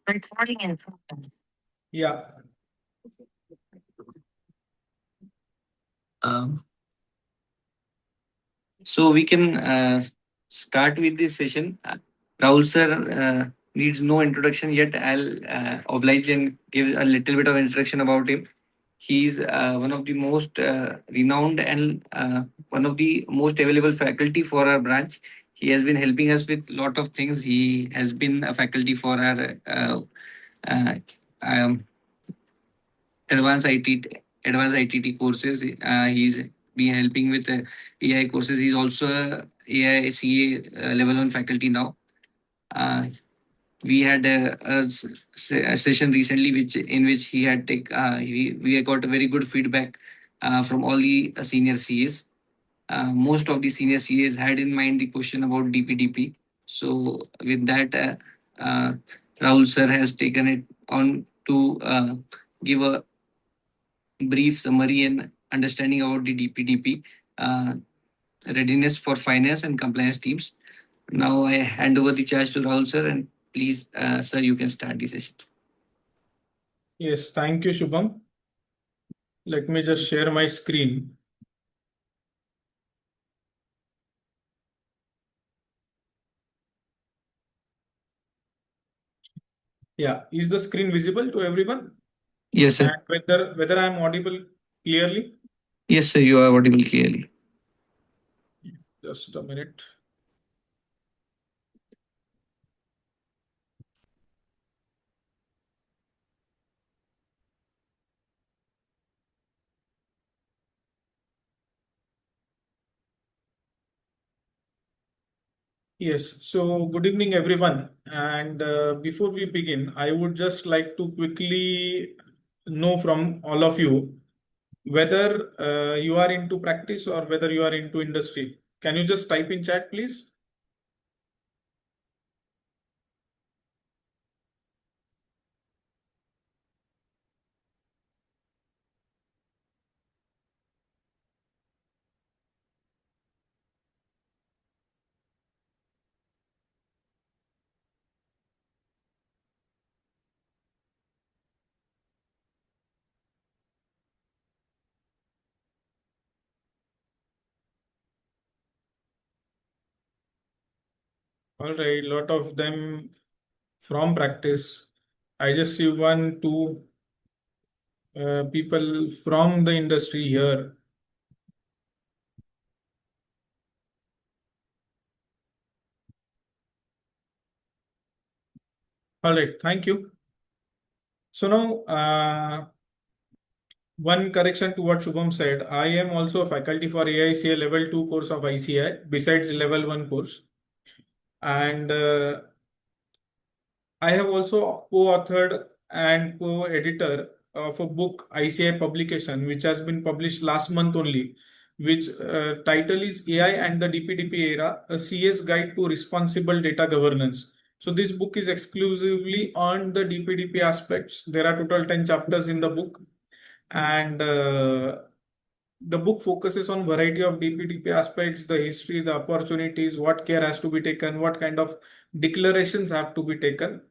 Recording in progress. Yeah. So we can start with this session. Rahul sir needs no introduction yet. I'll oblige and give a little bit of introduction about him. He's one of the most renowned and one of the most available faculty for our branch. He has been helping us with lot of things. He has been a faculty for our uh, um, advanced IT advanced ITT courses. He's been helping with AI courses. He's also a AI CA level 1 faculty now. Uh, we had a session recently in which he had we got a very good feedback from all the senior CAs. Most of the senior CAs had in mind the question about DPDP. So with that, uh, Rahul sir has taken it on to give a brief summary and understanding about the DPDP, readiness for finance and compliance teams. Now I hand over the charge to Rahul sir, and please, sir, you can start the session. Yes, thank you, Shubham. Let me just share my screen. Yeah, is the screen visible to everyone? Yes, sir. And whether I am audible clearly? Yes, sir, you are audible clearly. Just a minute. Yes, so good evening, everyone. And before we begin, I would just like to quickly know from all of you whether you are into practice or whether you are into industry. Can you just type in chat, please? All right, lot of them from practice. I just see one, two people from the industry here. All right, thank you. So now, one correction to what Shubham said. I am also a faculty for AICA level 2 course of ICI besides level 1 course. And I have also co-authored and co-editor of a book, ICI publication, which has been published last month only, which title is AI and the DPDP Era, a CS Guide to Responsible Data Governance. So this book is exclusively on the DPDP aspects. There are total 10 chapters in the book. And the book focuses on variety of DPDP aspects, the history, the opportunities, what care has to be taken, what kind of declarations have to be taken,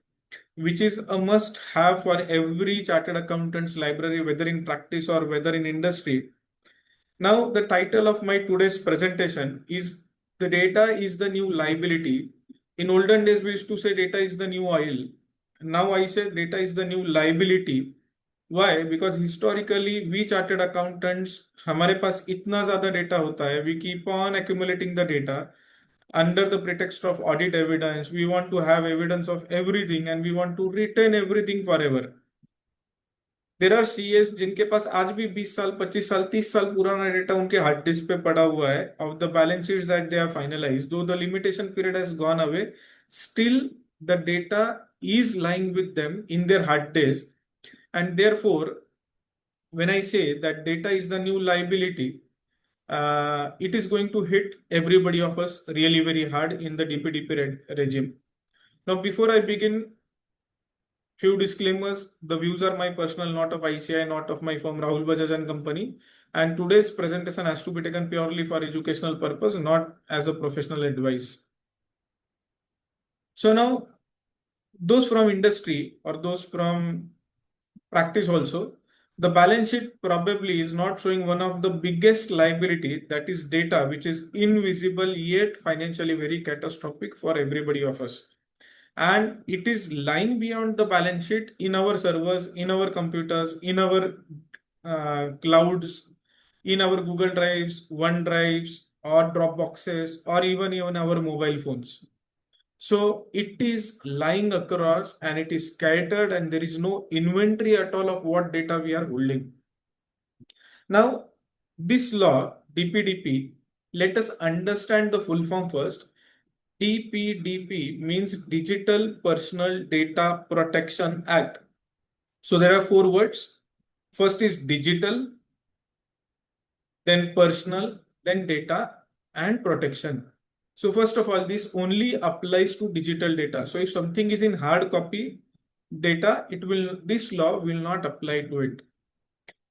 which is a must have for every chartered accountant's library, whether in practice or whether in industry. Now, the title of my today's presentation is The Data is the New Liability. In olden days, we used to say data is the new oil. Now I say data is the new liability. Why? Because historically, we chartered accountants, हमारे पास इतना ज़्यादा data होता है, we keep on accumulating the data under the pretext of audit evidence. We want to have evidence of everything and we want to retain everything forever. There are CS जिनके पास आज भी 20 साल 25 साल 30 साल पुराना डेटा उनके हार्ड डिस्क पे पड़ा हुआ है of the balance sheets that they are finalised though the limitation period has gone away still the data is lying with them in their hard disk, and therefore when I say that data is the new liability, it is going to hit everybody of us really very hard in the DPDP regime. Now before I begin, few disclaimers. The views are my personal, not of ICI, not of my firm Rahul Bajaj and Company. And today's presentation has to be taken purely for educational purpose, not as a professional advice. So now, those from industry or those from practice also, the balance sheet probably is not showing one of the biggest liability, that is data, which is invisible yet financially very catastrophic for everybody of us. And it is lying beyond the balance sheet in our servers, in our computers, in our clouds, in our Google Drives, OneDrives, or Dropboxes, or even our mobile phones. So it is lying across and it is scattered, and there is no inventory at all of what data we are holding. Now, this law, DPDP, let us understand the full form first. DPDP means Digital Personal Data Protection Act. So there are four words. First is digital, then personal, then data and protection. So first of all, this only applies to digital data. So if something is in hard copy data, this law will not apply to it.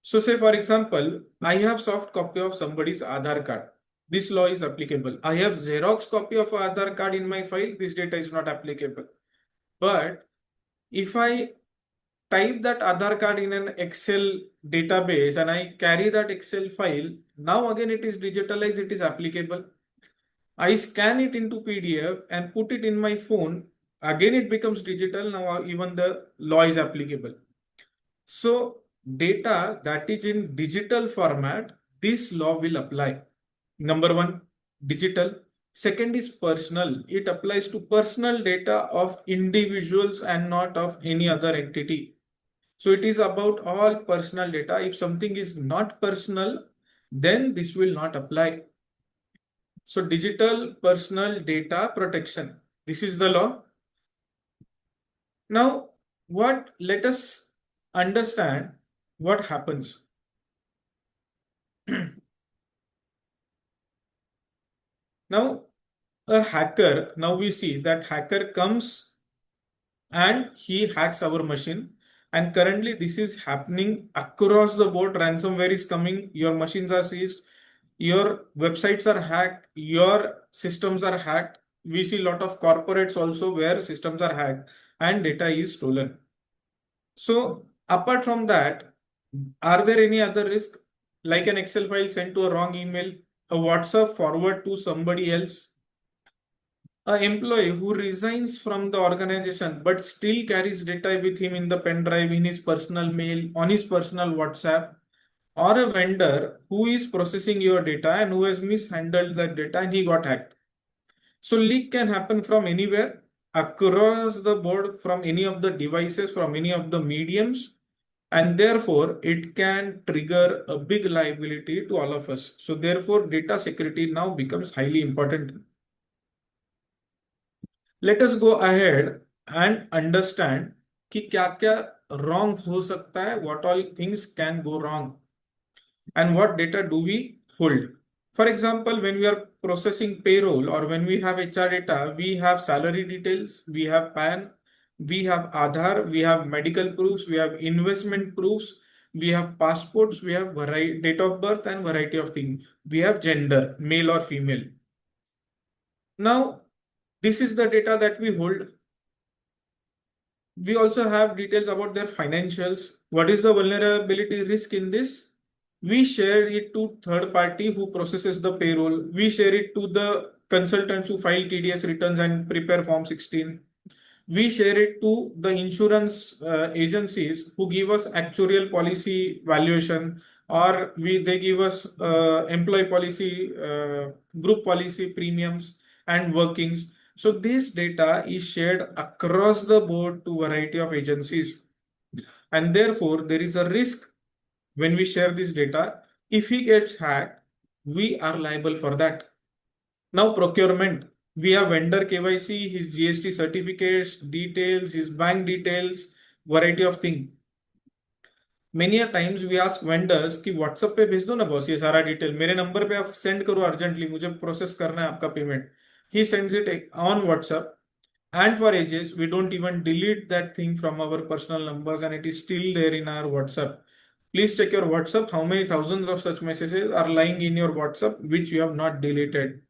So say for example, I have soft copy of somebody's Aadhaar card. This law is applicable. I have Xerox copy of Aadhaar card in my file. This data is not applicable. But if I type that Aadhaar card in an Excel database and I carry that Excel file, now again it is digitalized, it is applicable. I scan it into PDF and put it in my phone, again it becomes digital, now even the law is applicable. So data that is in digital format, this law will apply. Number one, digital. Second is personal. It applies to personal data of individuals and not of any other entity. So it is about all personal data. If something is not personal, then this will not apply. So digital personal data protection. This is the law. Now, let us understand what happens. Now, now we see that hacker comes and he hacks our machine. And currently this is happening across the board. Ransomware is coming, your machines are seized, your websites are hacked, your systems are hacked. We see a lot of corporates also where systems are hacked and data is stolen. So apart from that, are there any other risk like an Excel file sent to a wrong email, a WhatsApp forward to somebody else, an employee who resigns from the organization but still carries data with him in the pen drive, in his personal mail, on his personal WhatsApp, or a vendor who is processing your data and who has mishandled that data and he got hacked. So leak can happen from anywhere, across the board, from any of the devices, from any of the mediums, and therefore it can trigger a big liability to all of us. So therefore data security now becomes highly important. Let us go ahead and understand कि क्या क्या wrong हो सकता है, what all things can go wrong, and what data do we hold. For example, when we are processing payroll or when we have HR data, we have salary details, we have PAN, we have Aadhaar, we have medical proofs, we have investment proofs, we have passports, we have date of birth and variety of things. We have gender, male or female. Now, this is the data that we hold. We also have details about their financials. What is the vulnerability risk in this? We share it to third party who processes the payroll. We share it to the consultants who file TDS returns and prepare Form 16. We share it to the insurance agencies who give us actuarial policy valuation, or they give us employee policy, group policy premiums and workings. So this data is shared across the board to a variety of agencies, and therefore there is a risk when we share this data. If he gets hacked, we are liable for that. Now procurement, we have vendor KYC, his GST certificates, details, his bank details, variety of thing. Many a times we ask vendors कि WhatsApp पे भेज दो ना boss ये सारा detail, मेरे number पे आप सेंड करो अर्जेंटली, मुझे प्रोसेस करना है आपका payment. He sends it on WhatsApp, and for ages we don't even delete that thing from our personal numbers and it is still there in our WhatsApp. Please check your WhatsApp, how many thousands of such messages are lying in your WhatsApp which you have not deleted.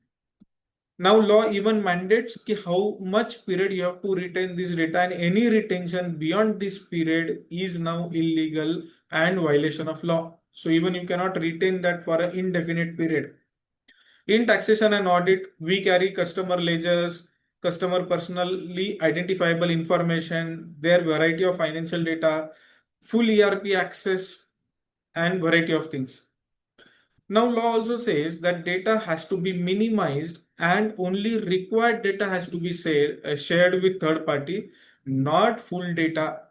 Now law even mandates कि how much period you have to retain this data, and any retention beyond this period is now illegal and violation of law. So even you cannot retain that for an indefinite period. In taxation and audit, we carry customer ledgers, customer personally identifiable information, their variety of financial data, full ERP access, and variety of things. Now, law also says that data has to be minimized and only required data has to be shared with third party, not full data.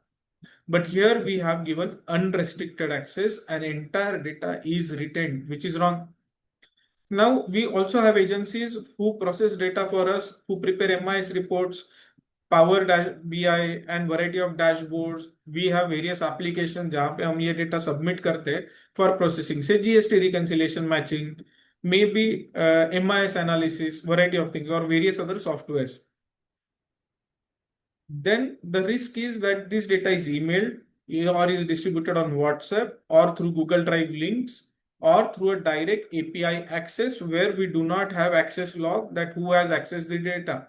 But here we have given unrestricted access and entire data is retained, which is wrong. Now, we also have agencies who process data for us, who prepare MIS reports, Power BI and variety of dashboards. We have various applications जहाँ पे हम ये data submit करते हैं for processing, say GST reconciliation matching, maybe MIS analysis, variety of things, or various other softwares. Then the risk is that this data is emailed or is distributed on WhatsApp or through Google Drive links or through a direct API access where we do not have access log that who has accessed the data.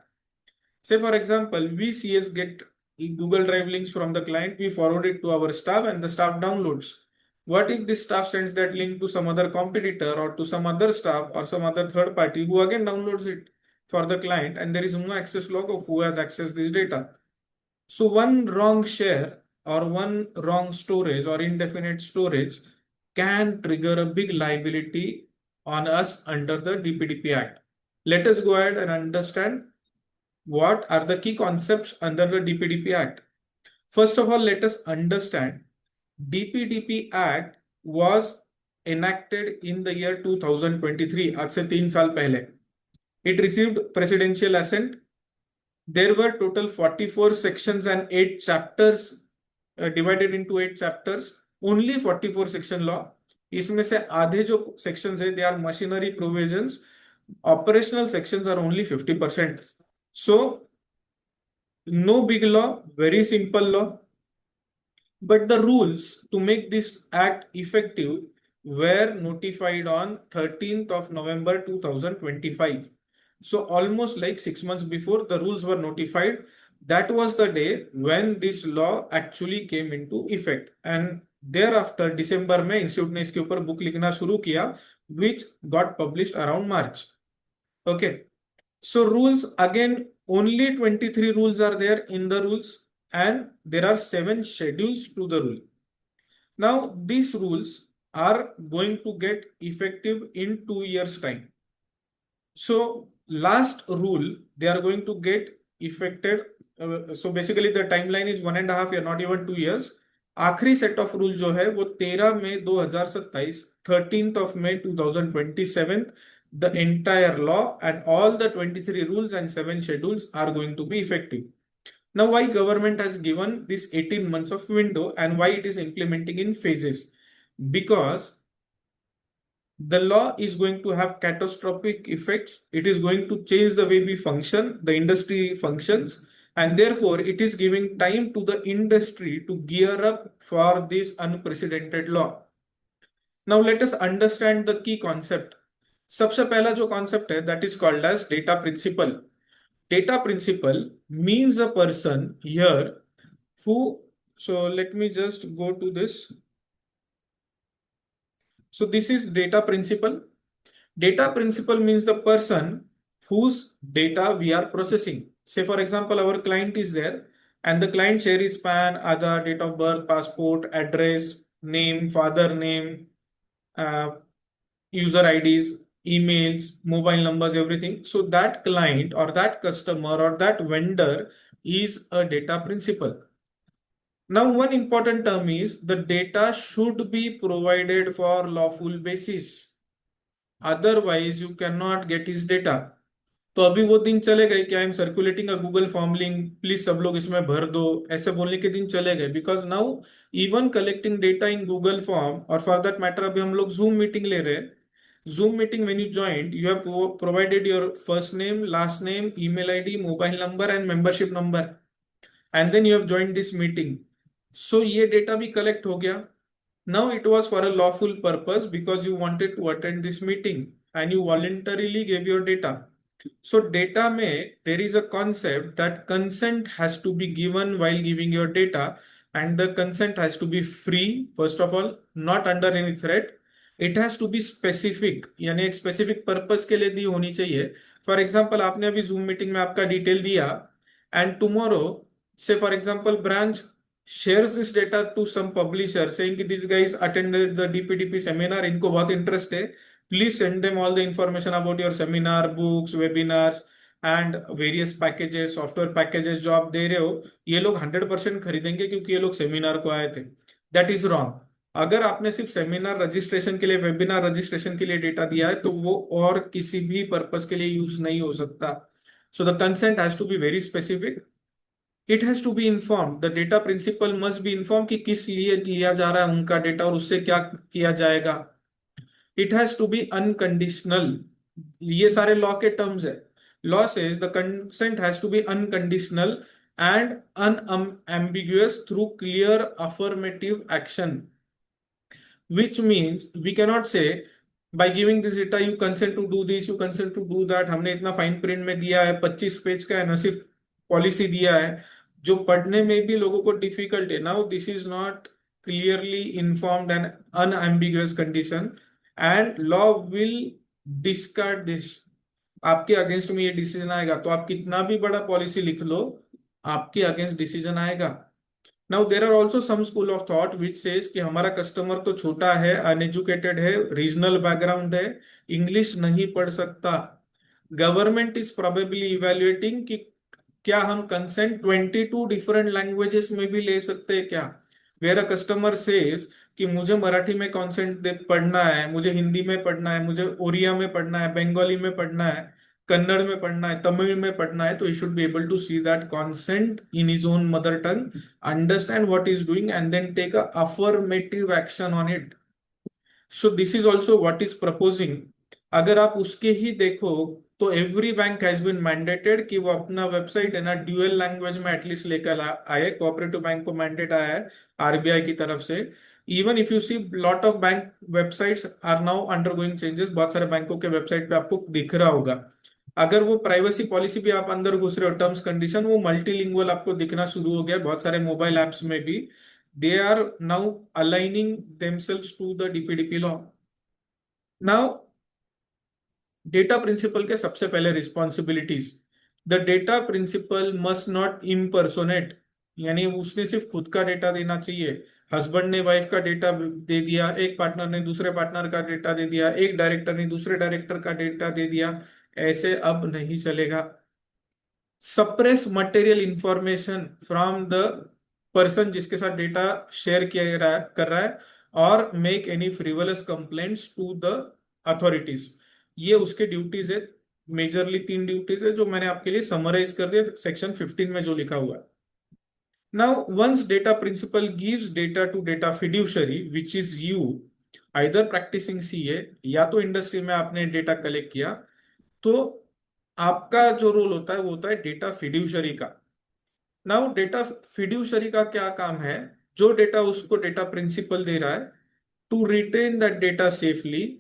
Say for example, we CS get Google Drive links from the client, we forward it to our staff and the staff downloads. What if the staff sends that link to some other competitor or to some other staff or some other third party who again downloads it for the client, and there is no access log of who has accessed this data? So one wrong share or one wrong storage or indefinite storage can trigger a big liability on us under the DPDP Act. Let us go ahead and understand what are the key concepts under the DPDP Act. First of all, let us understand DPDP Act was enacted in the year 2023, आज से 3 साल पहले. It received presidential assent. There were total 44 sections and 8 chapters, divided into 8 chapters. Only 44 section law. इसमें से आधे जो sections है, they are machinery provisions. Operational sections are only 50%. So, no big law, very simple law. But the rules to make this act effective were notified on 13th of November 2025. So almost like 6 months before the rules were notified, that was the day when this law actually came into effect. And thereafter December में institute ने इसके ऊपर book लिखना शुरू किया, which got published around March. Okay. So rules, again, only 23 rules are there in the rules, and there are 7 schedules to the rule. Now these rules are going to get effective in 2 years time. So last rule, they are going to get effected. So basically the timeline is 1.5 year, not even 2 years. आखिरी set of rule जो है वो 13 मई 2027, 13th of May 2027, the entire law and all the 23 rules and 7 schedules are going to be effective. Now, why government has given this 18 months of window and why it is implementing in phases? Because the law is going to have catastrophic effects. It is going to change the way we function, the industry functions, and therefore it is giving time to the industry to gear up for this unprecedented law. Now let us understand the key concept. सबसे पहला जो concept है, that is called as data principle. Data principle means a person here who, so let me just go to this. So this is data principle. Data principle means the person whose data we are processing. Say for example, our client is there and the client share is PAN, Aadhaar, date of birth, passport, address, name, father name, user IDs, emails, mobile numbers, everything. So that client or that customer or that vendor is a data principle. Now, one important term is the data should be provided for lawful basis. Otherwise, you cannot get his data. तो अभी वो दिन चले गए कि I M circulating a Google form link, please सब लोग इसमें भर दो, ऐसे बोलने के दिन चले गए. Because now even collecting data in Google form, और फॉर दैट मैटर अभी हम लोग जूम मीटिंग ले रहे हैं. Zoom meeting when you joined, you have provided your first name, last name, email ID, mobile number and membership number, and then you have joined this meeting. So ये data भी collect हो गया. Now it was for a lawful purpose because you wanted to attend this meeting and you voluntarily gave your data. So data में there is a concept that consent has to be given while giving your data, and the consent has to be free first of all, not under any threat. It has to be specific, यानी एक specific purpose के लिए दी होनी चाहिए. For example, आपने अभी Zoom meeting में आपका डिटेल दिया, and tomorrow, say for example, branch shares this data to some publisher saying कि these guys attended the DPDP seminar, इनको बहुत इंटरेस्ट है, please send them all the information about your seminar, books, webinars and various packages, software packages जो आप दे रहे हो, ये लोग 100% खरीदेंगे क्योंकि ये लोग सेमिनार को आए थे. That is wrong. अगर आपने सिर्फ सेमिनार रजिस्ट्रेशन के लिए, वेबिनार रजिस्ट्रेशन के लिए डेटा दिया है, तो वो और किसी भी पर्पस के लिए यूज नहीं हो सकता. So the consent has to be very specific. It has to be inform, the data principal must be inform कि किस लिए लिया जा रहा है उनका डेटा और उससे क्या किया जाएगा. It has to be unconditional. ये सारे लॉ के टर्म्स है. Law says the consent has to be unconditional and unambiguous through clear affirmative action, which means we cannot say by giving this data you consent to do this, you consent to do that. हमने इतना fine print में दिया है, 25 page का है, न सिर्फ policy दिया है जो पढ़ने में भी लोगों को डिफिकल्ट है. Now this is not clearly informed and unambiguous condition, and law will discard this. आपके अगेंस्ट में ये डिसीजन आएगा, तो आप कितना भी बड़ा पॉलिसी लिख लो, आपके अगेंस्ट डिसीजन आएगा. Now there are also some school of thought which says कि हमारा कस्टमर तो छोटा है, अनएजुकेटेड है, रीजनल बैकग्राउंड है, इंग्लिश नहीं पढ़ सकता. गवर्नमेंट इज प्रोबेबली इवेल्युएटिंग कि क्या हम कंसेंट 22 डिफरेंट लैंग्वेजेस में भी ले सकते हैं क्या. वेयर अ कस्टमर सेज कि मुझे मराठी में कंसेंट पढ़ना है, मुझे हिंदी में पढ़ना है, मुझे ओरिया में पढ़ना है, बंगाली में पढ़ना है, कन्नड़ में पढ़ना है, तमिल में पढ़ना है, तो he should be able to see that consent in his own mother tongue, understand what is doing and then take a affirmative action on it. So this is also what is proposing. अगर आप उसके ही देखो तो every bank has been mandated कि वो अपना website है ना ड्यूअल लैंग्वेज में एटलीस्ट लेकर आए. कोऑपरेटिव बैंक को मैंडेट आया है आरबीआई की तरफ से. Even if you see lot of bank websites are now undergoing changes. बहुत सारे बैंकों के वेबसाइट पे आपको दिख रहा होगा, अगर वो प्राइवेसी पॉलिसी भी आप अंदर घुस रहे हो, टर्म्स कंडीशन, वो मल्टीलिंगुअल आपको दिखना शुरू हो गया. बहुत सारे मोबाइल एप्स में भी they are now aligning themselves to the DPDP law. Now data principal के सबसे पहले responsibilities. The data principal must not impersonate, यानी उसने सिर्फ खुद का डेटा देना चाहिए. हस्बैंड ने वाइफ का डेटा दे दिया, एक पार्टनर ने दूसरे पार्टनर का डेटा दे दिया, एक डायरेक्टर ने दूसरे डायरेक्टर का डेटा दे दिया, ऐसे अब नहीं चलेगा. Suppress material information from the person जिसके साथ डेटा शेयर किया कर रहा है, और make any frivolous complaints to the authorities. ये उसके ड्यूटीज है. मेजरली 3 ड्यूटीज है जो मैंने आपके लिए समराइज कर दिया सेक्शन 15 में जो लिखा हुआ है. Now once data principal gives data to data fiduciary which is you, either practicing CA या तो इंडस्ट्री में आपने डेटा कलेक्ट किया, तो आपका जो रोल होता है वो होता है डेटा फिड्यूशरी का. नाउ डेटा फिड्यूशरी का क्या काम है. जो डेटा उसको डेटा प्रिंसिपल दे रहा है, to retain that data safely,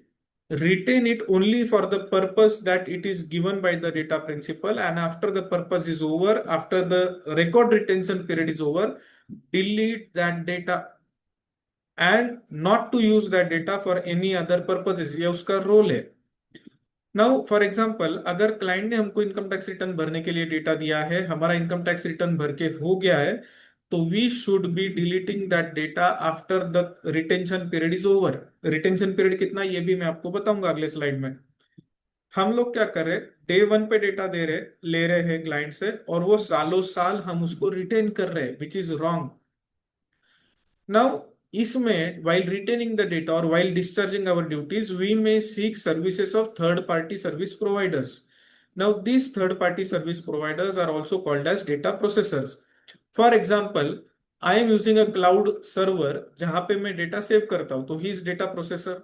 retain it only for the purpose that it is given by the data principal, and after the purpose is over, after the record retention period is over, delete that data and not to use that data for any other purposes. ये उसका role है. Now for example, अगर client ने हमको income tax return भरने के लिए data दिया है, हमारा इनकम टैक्स रिटर्न भर के हो गया है, तो we should be deleting that data after the retention period is over. Retention period कितना ये भी मैं आपको बताऊंगा अगले स्लाइड में. हम लोग क्या कर रहे, डे 1 पे डेटा दे रहे ले रहे हैं क्लाइंट से, और वो सालों साल हम उसको रिटेन कर रहे हैं, विच इज रॉन्ग. नाउ इसमें while retaining the data or while discharging our duties, we may seek services of third party service providers. Now these third party service providers are also called as data processors. For example, I am using a cloud server जहां पे मैं data save करता हूं, तो he is data processor.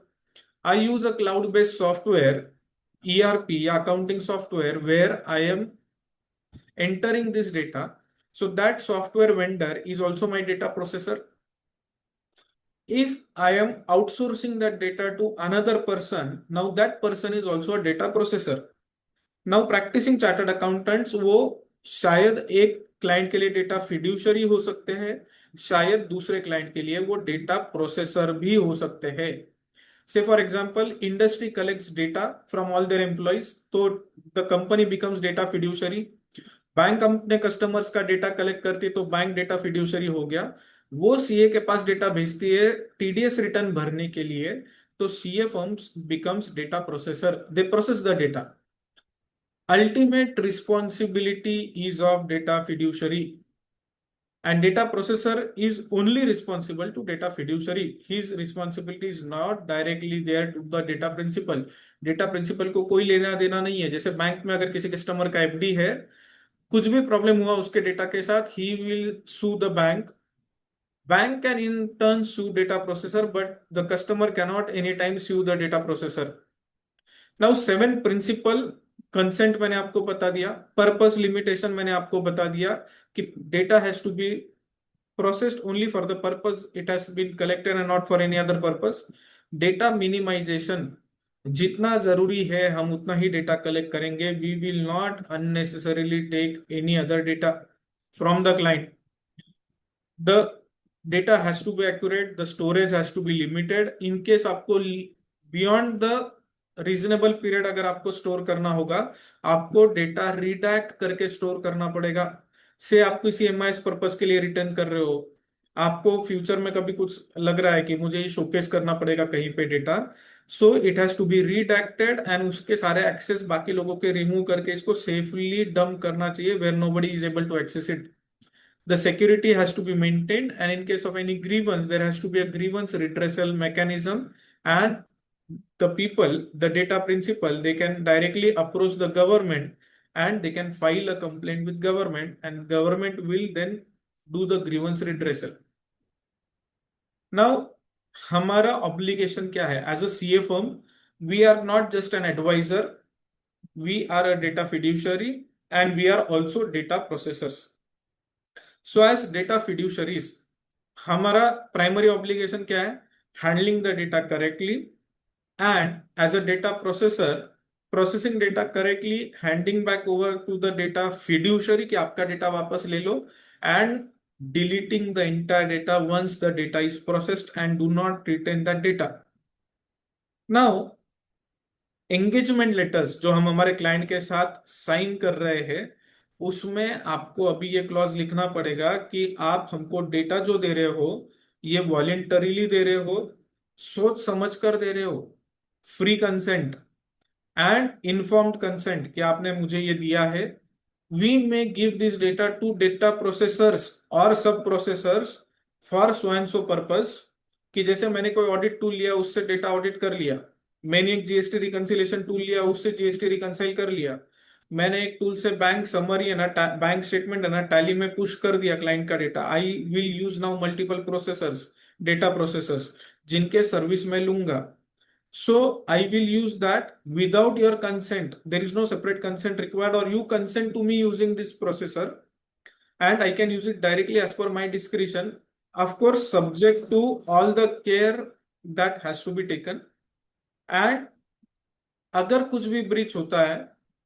I use a cloud based software, ERP या accounting software, where I am entering this data, so that software vendor is also my data processor. If I am outsourcing that data to another person, now that person is also a data processor. Now practicing chartered accountants वो शायद एक client के लिए data fiduciary हो सकते हैं, शायद दूसरे क्लाइंट के लिए वो डेटा प्रोसेसर भी हो सकते हैं. Say for example industry collects data from all their employees, तो the company becomes data fiduciary. Bank अपने कस्टमर्स का डेटा कलेक्ट करती है तो बैंक डेटा फिड्यूशरी हो गया. वो सीए के पास डेटा भेजती है टीडीएस रिटर्न भरने के लिए, तो CA firms becomes data processor, they process the data. Ultimate responsibility is of data fiduciary, and data processor is only responsible to data fiduciary. His responsibility is not directly there to the data principal. Data principal को कोई लेना देना नहीं है. जैसे bank में अगर किसी कस्टमर का एफडी है, कुछ भी प्रॉब्लम हुआ उसके डेटा के साथ, he will sue the bank. Bank can in turn sue data processor, but the customer cannot anytime sue the data processor. Now 7 principal, consent मैंने आपको बता दिया, पर्पस लिमिटेशन मैंने आपको बता दिया कि data has to be processed only for the purpose it has been collected and not for any other purpose. Data minimization, जितना जरूरी है हम उतना ही डेटा कलेक्ट करेंगे. We will not unnecessarily take any other data from the client. The data has to be accurate, the storage has to be limited. In case आपको beyond the reasonable period अगर आपको store करना होगा, आपको data रिडैक्ट करके store करना पड़ेगा. से आप किसी एमआईएस पर्पस के लिए रिटर्न कर रहे हो, आपको फ्यूचर में कभी कुछ लग रहा है कि मुझे ये शोकेस करना पड़ेगा कहीं पे data, so it has to be redacted and उसके सारे एक्सेस बाकी लोगों के रिमूव करके इसको सेफली डंप करना चाहिए where nobody is able to access it. The security has to be maintained, and in case of any grievance, there has to be a grievance redressal mechanism. And the people, the data principal, they can directly approach the government and they can file a complaint with government, and government will then do the grievance redressal. Now, हमारा obligation क्या है? As a CA firm, we are not just an advisor, we are a data fiduciary, and we are also data processors. So as data fiduciaries, हमारा primary obligation क्या है? Handling the data correctly, and as a data processor processing data correctly, handing back over to the data fiduciary कि आपका data वापस ले लो, and deleting the entire data once the data is processed and do not retain that data. Now engagement letters जो हम हमारे client के साथ साइन कर रहे हैं, उसमें आपको अभी ये क्लॉज लिखना पड़ेगा कि आप हमको डेटा जो दे रहे हो ये वॉलेंटरीली दे रहे हो, सोच समझ कर दे रहे हो, free consent and informed consent कि आपने मुझे ये दिया है. We may give this data to data processors और sub processors for so and so purpose. कि जैसे मैंने कोई ऑडिट टूल लिया, उससे डेटा ऑडिट कर लिया. मैंने एक जीएसटी रिकंसिलेशन टूल लिया, उससे जीएसटी रिकंसाइल कर लिया. मैंने एक टूल से बैंक समरी है ना, बैंक स्टेटमेंट है ना, टैली में पुश कर दिया क्लाइंट का data. I will use now multiple processors, data processors, जिनके सर्विस में लूंगा. So I will use that without your consent. There is no separate consent required, or you consent to me using this processor, and I can use it directly as per my discretion, of course subject to all the care that has to be taken. And अगर कुछ भी breach होता है,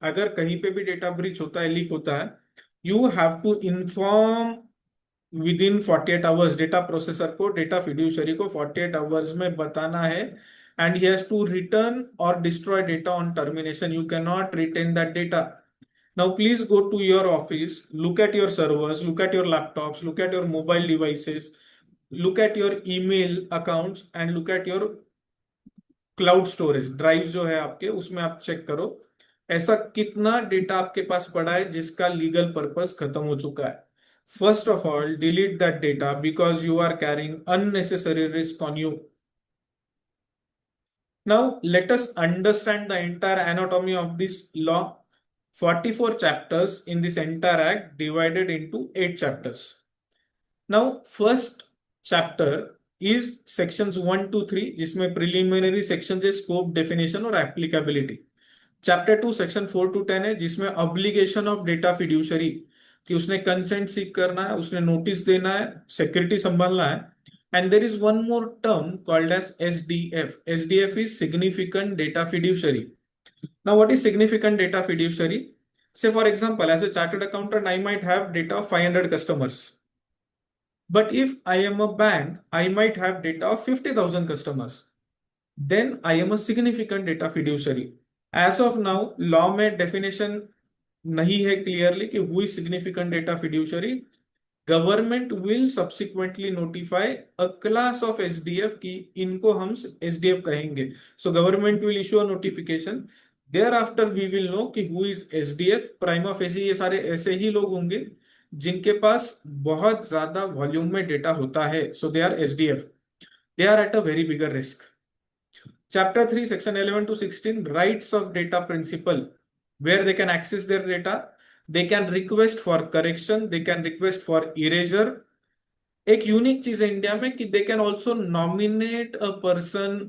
अगर कहीं पे भी data breach होता है, लीक होता है, you have to inform within 48 hours. Data processor को, डेटा फिड्यूशरी को 48 आवर्स में बताना है, and he has to return और destroy data on termination. You can not retain that data. Now, please go to your office, look at your servers, look at your laptops, look at your mobile devices, look at your email accounts, and look at your cloud storage. Drive जो है आपके, उसमें आप check करो ऐसा कितना data आपके पास पड़ा है जिसका लीगल पर्पस खत्म हो चुका है. First of all, delete that data because you are carrying unnecessary risk on you. Now, let us understand the entire anatomy of this law. 44 chapters in this entire act divided into 8 chapters. Now, first chapter is sections 1 to 3, जिसमें preliminary sections है scope, definition और applicability. Chapter 2 section 4 to 10 है जिसमें obligation of data fiduciary, कि उसने consent seek करना है, उसने notice देना है, security संभालना है. And there is one more term called as SDF. SDF is significant data fiduciary. Now, what is significant data fiduciary? Say, for example, as a chartered accountant, I might have data of 500 customers. But if I am a bank, I might have data of 50,000 customers. Then I am a significant data fiduciary. As of now, law में definition नहीं है clearly कि who is significant data fiduciary. Government will subsequently notify a class of SDF कि इनको हम SDF कहेंगे. So government will issue a notification. Thereafter we will know कि who is SDF. Prima facie ये सारे ऐसे ही लोग होंगे जिनके पास बहुत ज्यादा वॉल्यूम में डेटा होता है. So they are SDF. They are at a very bigger risk. Chapter 3, Section 11 to 16, Rights of Data Principle, where they can access their data, they can request for correction, they can request for erasure. एक unique चीज है India में कि they can also nominate a person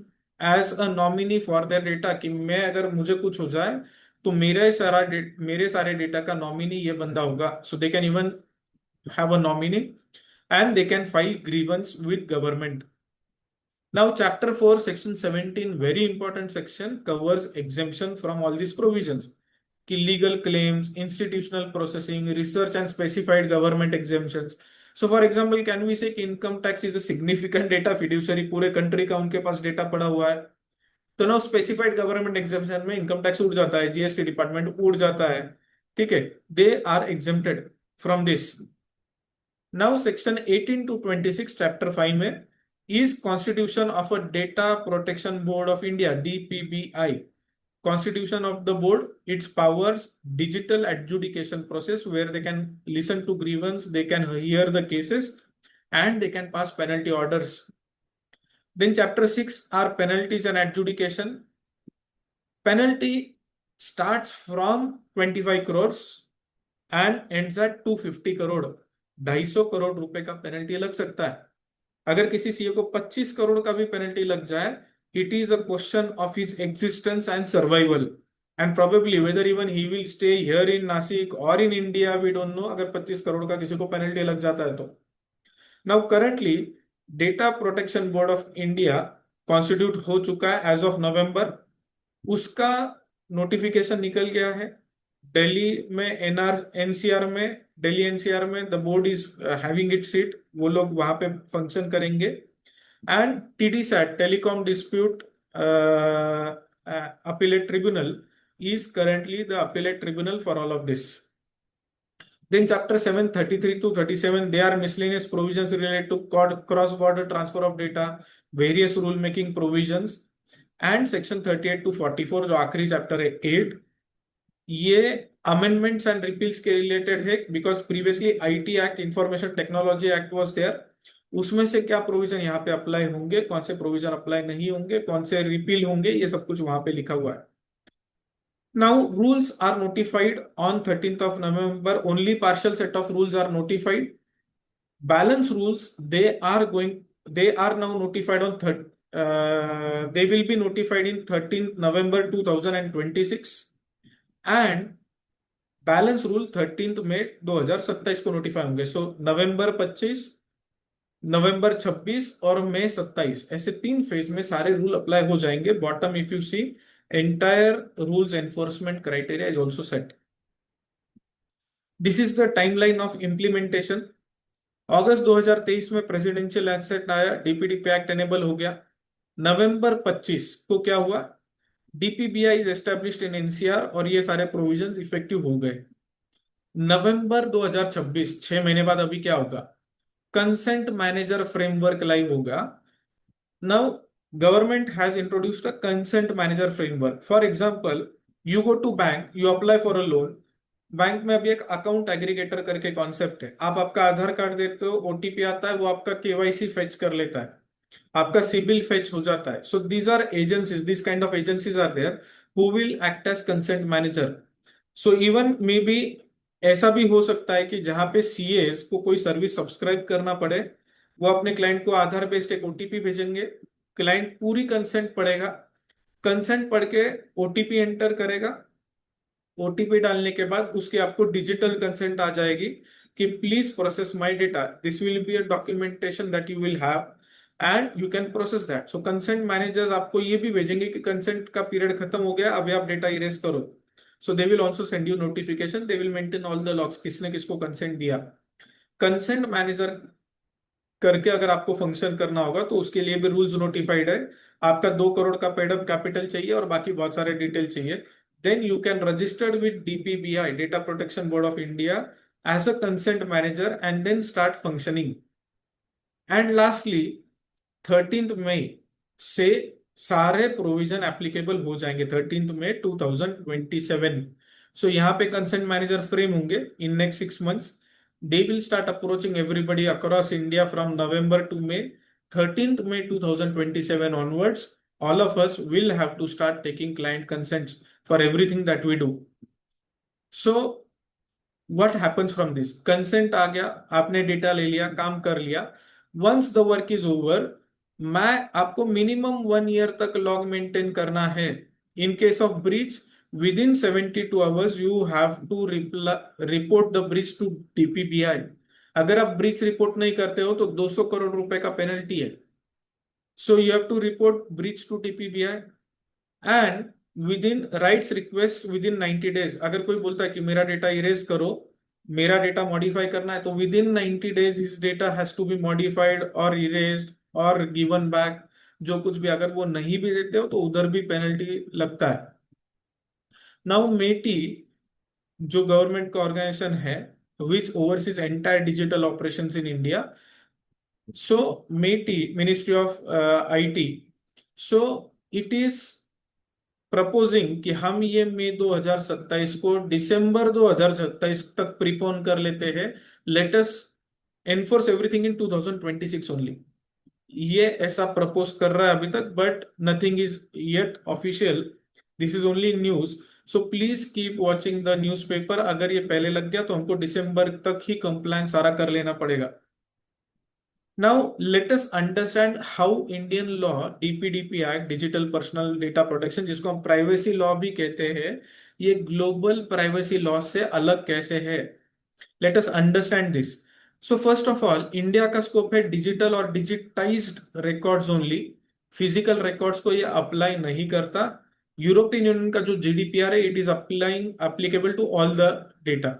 as a nominee for their data, कि मैं अगर मुझे कुछ हो जाए तो मेरे सारे डेटा का नॉमिनी ये बंदा होगा. So they can even have a nominee and they can file grievance with government. Now, Chapter 4, Section 17, very important section, covers exemption from all these provisions. Ki legal claims, institutional processing, research and specified government exemptions. So, for example, can we say कि income tax is a significant data fiduciary, पूरे country का उनके पास data पड़ा हुआ है. तो ना specified government exemption में इनकम टैक्स उड़ जाता है, जीएसटी डिपार्टमेंट उड़ जाता है. ठीक है, they are exempted from this. Now section 18 to 26 chapter 5 में is constitution of a data protection board of India, DPBI. Constitution of the board, its powers, digital adjudication process where they can listen to grievance, they can hear the cases and they can pass penalty orders. Then chapter 6 are penalties and adjudication. Penalty starts from 25 crores and ends at 250 crore. 250 crore रुपए का penalty लग सकता है. अगर किसी CA को 25 करोड़ का भी पेनल्टी लग जाए, it is a question of his existence and survival and probably whether even he will stay here in Nashik और in India, we don't know. अगर 25 करोड़ का किसी को पेनल्टी लग जाता है तो. Now currently data protection board of India constitute हो चुका है एज ऑफ नवंबर. उसका नोटिफिकेशन निकल गया है. दिल्ली में एनसीआर में, दिल्ली एनसीआर में the board is having it seat, वो लोग वहां पे फंक्शन करेंगे. And TDSAT, telecom dispute appellate tribunal, is currently the appellate tribunal for all of this. Then chapter 7, 33 to 37, they are miscellaneous provisions related to cross-border transfer of data, various rule making provisions. And section 38 to 44 जो आखिरी chapter है 8, ये amendments and रिपील्स के related है. Because previously IT act, information technology act was there. उसमें से क्या provision यहाँ पे अप्लाई होंगे, कौन से प्रोविजन अप्लाई नहीं होंगे, कौन से रिपील होंगे, ये सब कुछ वहां पे लिखा हुआ है. Now rules are notified on 13th of November. Only partial set of rules are notified. Balance rules, they are now notified on they will be notified in 13th November 2026 and balance rule 13th May 2027 को notify होंगे. सो नवंबर 25, नवंबर 26 और मई 27, ऐसे 3 phase में सारे rule apply हो जाएंगे. Bottom if you see, entire rules enforcement criteria is also set. This is the timeline of implementation. अगस्त 2023 में प्रेसिडेंशियल एक्ट आया, डीपीडीपी एक्ट एनेबल हो गया. नवंबर 25 को क्या हुआ, DPBI is established in NCR और ये सारे प्रोविजंस इफेक्टिव हो गए. नवंबर 2026, 6 महीने बाद अभी क्या होगा, कंसेंट मैनेजर फ्रेमवर्क लाइव होगा. Now government has introduced a consent manager framework. For example, you go to bank, you apply for a loan. Bank में अभी एक अकाउंट एग्रीगेटर करके कॉन्सेप्ट है. आप आपका आधार कार्ड देते हो, ओटीपी आता है, वो आपका केवाईसी फेच कर लेता है, आपका सिबिल फेच हो जाता है. So these are agencies, this kind of agencies are there who will act as consent manager. So even may be ऐसा भी हो सकता है कि जहां पे सीएस को कोई सर्विस सब्सक्राइब करना पड़े, वो अपने क्लाइंट को आधार बेस्ड एक ओटीपी भेजेंगे, क्लाइंट पूरी कंसेंट पढ़ेगा, कंसेंट पढ़ के ओटीपी एंटर करेगा, ओटीपी डालने के बाद उसके आपको डिजिटल कंसेंट आ जाएगी कि please process my data. This will be a documentation that you will have and you can process that. So consent managers आपको ये भी भेजेंगे कि कंसेंट का पीरियड खत्म हो गया, अभी आप डेटा इरेज करो. So they will also send you notification, they will maintain all the logs, किसने किसको कंसेंट दिया. कंसेंट मैनेजर करके अगर आपको फंक्शन करना होगा तो उसके लिए भी रूल्स नोटिफाइड है. आपका 2 करोड़ का पेड अप कैपिटल चाहिए और बाकी बहुत सारे डिटेल चाहिए. Then you can registered with DPBI, data protection board of India, as a consent manager and then start functioning. And lastly 13 मई से सारे प्रोविजन एप्लीकेबल हो जाएंगे, 13 मई 2027. सो यहाँ पे कंसेंट मैनेजर फ्रेम होंगे in next 6 months. They will start approaching everybody across India from November to May. 13th May 2027 onwards, all of us will have to start taking client consents for everything that we do. So what happens from this? Consent आ गया, आपने data ले लिया, काम कर लिया. Once the work is over, मैं आपको minimum 1 year तक लॉग मेंटेन करना है. In case of breach, within 72 hours you have to report the breach to DPBI. अगर आप ब्रीच रिपोर्ट नहीं करते हो तो 200 करोड़ रुपए का पेनल्टी है. So you have to report breach to DPBI and within rights request within 90 days. अगर कोई बोलता है कि मेरा डेटा इरेज करो, मेरा डेटा मॉडिफाई करना है, तो within 90 days his data has to be modified और इरेज्ड और गिवन बैक. जो कुछ भी, अगर वो नहीं भी देते हो तो उधर भी पेनल्टी लगता है. नाउ मेटी जो गवर्नमेंट का ऑर्गेनाइजेशन है which oversees entire digital operations in India. So MeitY, ministry of IT, so it is proposing कि हम ये मई 2027 को दिसंबर 2027 तक प्रीपोन कर लेते हैं. Let us enforce everything in 2026 only. ये ऐसा प्रपोज कर रहा है अभी तक, but nothing is yet official. This is only news. So please keep watching the newspaper. अगर ये पहले लग गया तो हमको दिसंबर तक ही कंप्लायंस सारा कर लेना पड़ेगा. Now, let us understand how Indian law, DPDP Act, digital personal data protection, जिसको हम प्राइवेसी लॉ भी कहते हैं, ये ग्लोबल प्राइवेसी लॉ से अलग कैसे है. Let us understand this. So first of all, India का स्कोप है डिजिटल और digitised records only. Physical records को ये अप्लाई नहीं करता. यूरोपियन यूनियन का जो GDPR है, it is applying applicable to all the data.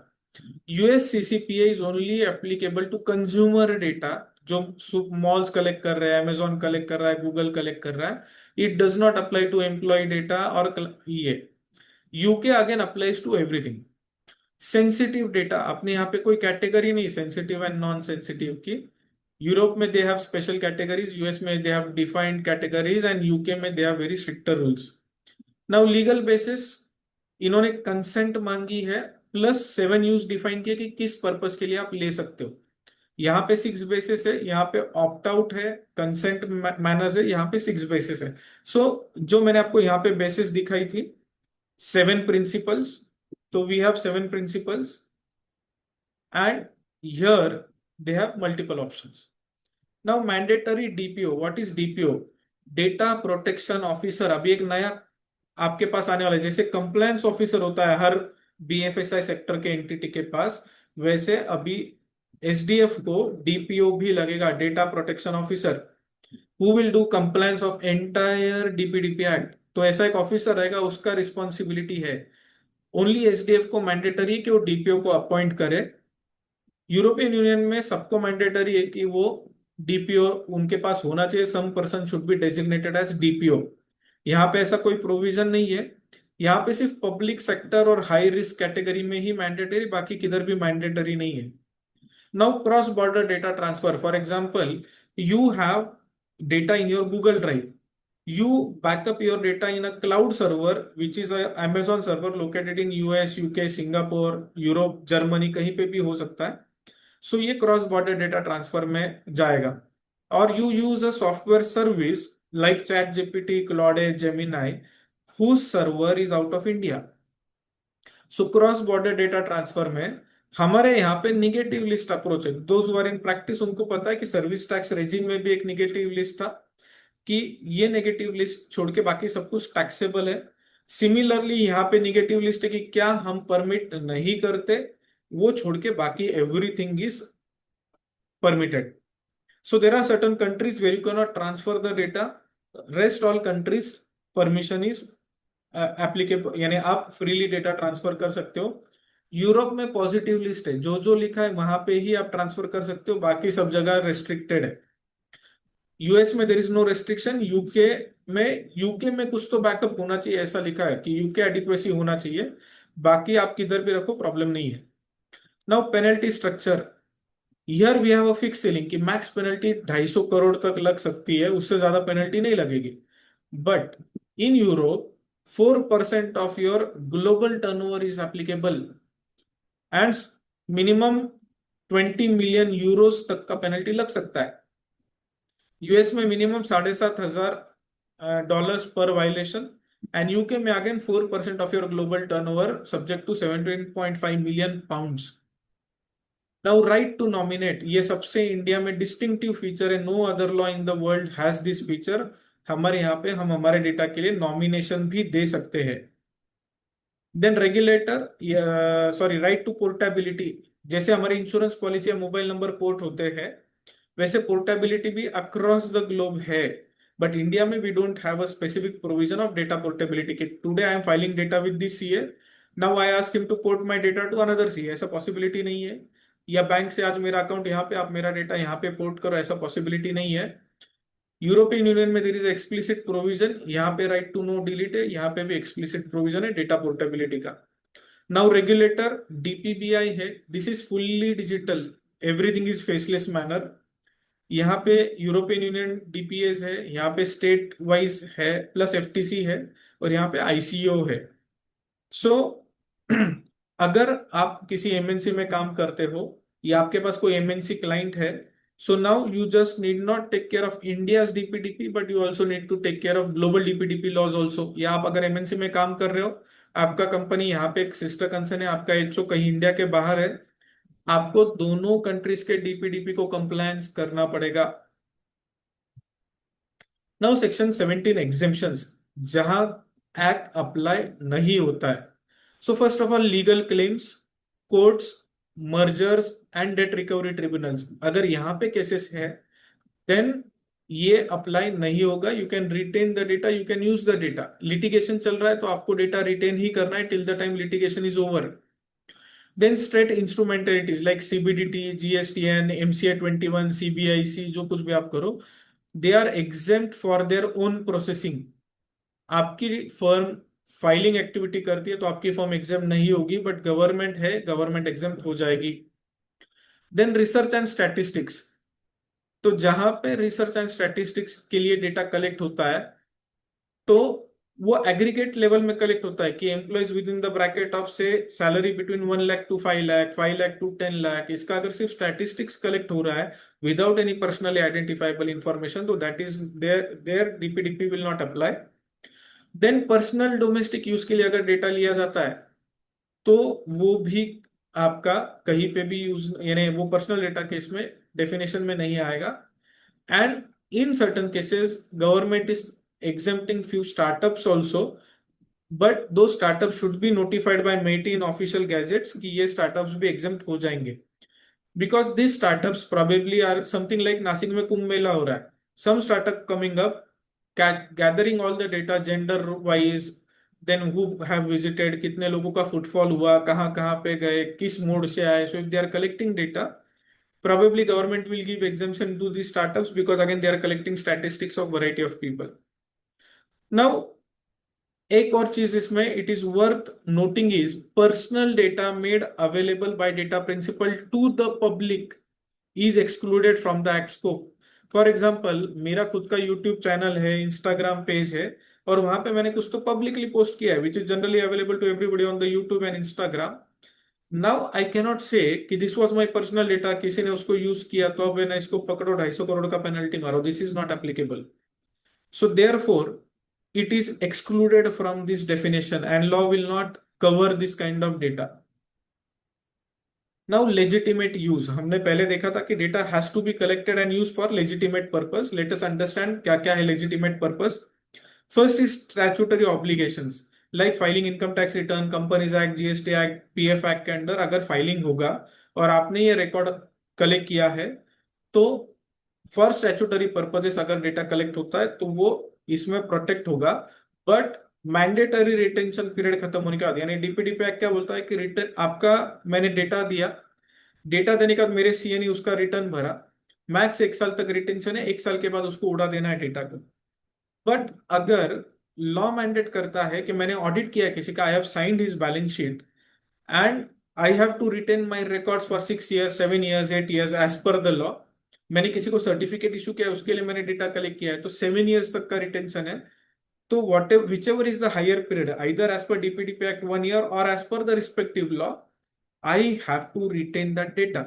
US CCPA is only applicable to consumer data, जो मॉल्स कलेक्ट कर रहे हैं, अमेजोन कलेक्ट कर रहा है, गूगल कलेक्ट कर रहा है. It does not apply to employ data और ये. UK again applies to everything. Sensitive data, अपने यहाँ पे कोई कैटेगरी नहीं सेंसिटिव एंड नॉन सेंसिटिव की. यूरोप में they have special categories, US में they have defined categories and UK में they have very stricter rules. Now legal basis, इन्होंने कंसेंट मांगी है प्लस 7 यूज डिफाइन किया कि किस पर्पस के लिए आप ले सकते हो. यहाँ पे 6 बेसिस है, यहाँ पे ऑप्ट आउट है, कंसेंट मैनर्स है, यहाँ पे 6 बेसिस है. सो जो मैंने आपको यहाँ पे बेसिस दिखाई थी, 7 प्रिंसिपल्स. तो we have 7 principles and here they have multiple options. Now mandatory DPO. What is DPO? Data protection officer. अभी एक नया आपके पास आने वाला है. जैसे कंप्लायंस ऑफिसर होता है हर BFSI सेक्टर के एंटिटी के पास, वैसे अभी SDF को DPO भी लगेगा, data protection officer, who will do compliance of entire DPDP act. तो ऐसा एक ऑफिसर रहेगा, उसका रिस्पॉन्सिबिलिटी है. ओनली SDF को मैंडेटरी कि वो DPO को अपॉइंट करे. यूरोपियन यूनियन में सबको मैंडेटरी है कि वो DPO उनके पास होना चाहिए. Some person should be designated as DPO. यहाँ पे ऐसा कोई प्रोविजन नहीं है. यहाँ पे सिर्फ पब्लिक सेक्टर और हाई रिस्क कैटेगरी में ही मैंडेटरी, बाकी किधर भी मैंडेटरी नहीं है. Now, cross-border data transfer. For example, you have data in your Google Drive. You back up your data in a cloud server, which is a Amazon server located in US, UK, Singapore, Europe, Germany, कहीं पे भी हो सकता है. So ये cross-border data transfer में जाएगा. और you use a software service like ChatGPT, Claude, Gemini, whose server is out of India. सो क्रॉस बॉर्डर डेटा ट्रांसफर में हमारे यहाँ पे निगेटिव लिस्ट अप्रोच है. Those who are in practice उनको पता है कि सर्विस टैक्स रेजिम में भी एक निगेटिव लिस्ट था, कि ये नेगेटिव लिस्ट छोड़ के बाकी सब कुछ टैक्सेबल है. सिमिलरली यहाँ पे निगेटिव लिस्ट है कि क्या हम परमिट नहीं करते, वो छोड़ के बाकी everything is permitted. So there are certain countries where you cannot transfer the data. Rest all countries permission is applicable, यानी आप फ्रीली डेटा ट्रांसफर कर सकते हो. यूरोप में पॉजिटिव लिस्ट है, जो जो लिखा है वहां पे ही आप ट्रांसफर कर सकते हो, बाकी सब जगह रेस्ट्रिक्टेड है. यूएस में there is no restriction. UK में कुछ तो बैकअप होना चाहिए, ऐसा लिखा है कि यूके एडिक्वेसी होना चाहिए, बाकी आप किधर भी रखो प्रॉब्लम नहीं है. Now penalty structure. Here we have a fix ceiling कि मैक्स पेनल्टी 250 करोड़ तक लग सकती है, उससे ज्यादा पेनल्टी नहीं लगेगी. But in Europe 4% of your global turnover is applicable and minimum 20 million euros तक का पेनल्टी लग सकता है. यूएस में मिनिमम $7,500 पर वायलेशन, एंड यूके में again 4% of your global turnover subject to 17.5 million pounds. Now right to nominate, ये सबसे इंडिया में डिस्टिंक्टिव फीचर है. No other law in the world has this feature. हमारे यहाँ पे हम हमारे डेटा के लिए नॉमिनेशन भी दे सकते हैं. Then regulator, sorry, right to portability. जैसे हमारी इंश्योरेंस पॉलिसी या मोबाइल नंबर पोर्ट होते हैं, वैसे पोर्टेबिलिटी भी अक्रॉस द ग्लोब है. बट इंडिया में we don't have a specific provision of data portability. के today I am filing data with this CA, now I ask him to port my data to another CA, ऐसा possibility नहीं है. या bank से आज मेरा account यहाँ पे, आप मेरा डेटा यहाँ पे पोर्ट करो, ऐसा पॉसिबिलिटी नहीं है. यूरोपियन यूनियन में देर इज एक्सप्लिसिट प्रोविजन, यहाँ पे राइट टू नो डिलीट है, यहाँ पे भी एक्सप्लिसिट प्रोविजन है डेटा पोर्टेबिलिटी का. नाउ रेगुलेटर डीपीबीआई है. This is fully digital, everything is faceless manner. यहाँ पे यूरोपियन यूनियन डीपीएस है, यहाँ पे स्टेट वाइज है, प्लस एफटीसी है, और यहाँ पे आईसीओ है. सो अगर आप किसी एमएनसी में काम करते हो या आपके पास कोई एमएनसी क्लाइंट है, so now you just need not take care of India's DPDP, but you also need to take care of global DPDP laws also. या आप अगर एमएनसी में काम कर रहे हो, आपका कंपनी यहाँ पे एक सिस्टर कंसर्न है, आपका एचओ कहीं इंडिया के बाहर है, आपको दोनों कंट्रीज के डीपीडीपी को कंप्लायंस करना पड़ेगा. नाउ सेक्शन 17 एग्जेम्पशंस, जहां एक्ट अप्लाई नहीं होता है. So first of all legal claims, courts, mergers and date recovery tribunals. अगर यहाँ पे केसेस है, देन ये अप्लाई नहीं होगा. You can retain the data, you can use the data. Litigation चल रहा है तो आपको डेटा रिटेन ही करना है till the time litigation is over. Then state instrumentalities like CBDT, GSTN, MCA 21, CBIC, जो कुछ भी आप करो, they are exempt for their own processing. आपकी फर्म फाइलिंग एक्टिविटी करती है तो आपकी फर्म एग्जाम नहीं होगी, बट गवर्नमेंट है, गवर्नमेंट एग्जाम हो जाएगी. Then research and statistics. तो जहां पे रिसर्च एंड स्टैटिस्टिक्स के लिए डेटा कलेक्ट होता है, तो वो एग्रीगेट लेवल में कलेक्ट होता है कि employees within the bracket of say salary between 1 lakh to 5 lakh, 5 lakh to 10 lakh. इसका अगर सिर्फ स्टैटिस्टिक्स कलेक्ट हो रहा है without any personally identifiable information, तो that is there DPDP will not apply. Then personal domestic use के लिए अगर डेटा लिया जाता है, तो वो भी आपका कहीं पे भी यूज, यानी वो पर्सनल डेटा केस में डेफिनेशन में नहीं आएगा. And in certain cases government is exempting few startups also, but those startups should be notified by MeitY in official gazettes कि ये startups भी exempt हो जाएंगे. Because these startups probably are something like Nashik में कुंभ मेला हो रहा है, some startup coming up, gathering all the data gender wise, then who have visited, कितने लोगों का फुटफॉल हुआ, कहाँ कहाँ पे गए, किस मोड से आए. So if they are collecting data, probably government will give exemption to these startups because again they are collecting statistics of variety of people. नाउ एक और चीज इसमें it is worth noting is personal data made available by data principal to the public is excluded from the act scope. For example, मेरा खुद का YouTube channel है, Instagram page है, और वहां पे मैंने कुछ तो पब्लिकली पोस्ट किया है which is generally available to everybody on the YouTube and Instagram. Now I cannot say कि this was my personal data, किसी ने उसको यूज किया तो अब ना इसको पकड़ो 250 करोड़ का पेनल्टी मारो. This is not applicable. So therefore, it is excluded from this definition and law will not cover this kind of data. Now legitimate use, हमने पहले देखा था कि data has to be collected and used for legitimate purpose. Let us understand क्या क्या है legitimate purpose. First is statutory obligations like filing income tax return, Companies Act, GST Act, PF Act के अंदर अगर फाइलिंग होगा और आपने ये रिकॉर्ड कलेक्ट किया है, तो फॉर स्टैट्यूटरी पर्पजेस अगर डेटा कलेक्ट होता है तो वो इसमें प्रोटेक्ट होगा, बट मैंडेटरी रिटेंशन पीरियड खत्म होने के बाद, यानी डीपीडीपी एक्ट क्या बोलता है कि रिटर्न आपका, मैंने डेटा दिया, डेटा देने के बाद मेरे सीए ने उसका रिटर्न भरा, मैक्स 1 साल तक रिटेंशन है, 1 साल के बाद उसको उड़ा देना है डेटा को। बट अगर लॉ मैंडेट करता है कि मैंने ऑडिट किया है किसी का, I have signed his balance sheet and I have to retain my records for 6 years, 7 years, 8 years as per the law, मैंने किसी को सर्टिफिकेट इशू किया है, उसके लिए मैंने डेटा कलेक्ट किया है, तो 7 ईयर्स तक का रिटेंशन है। तो what whichever is the higher period, either as per DPDP act 1 year और as per the respective law, I have to retain that data.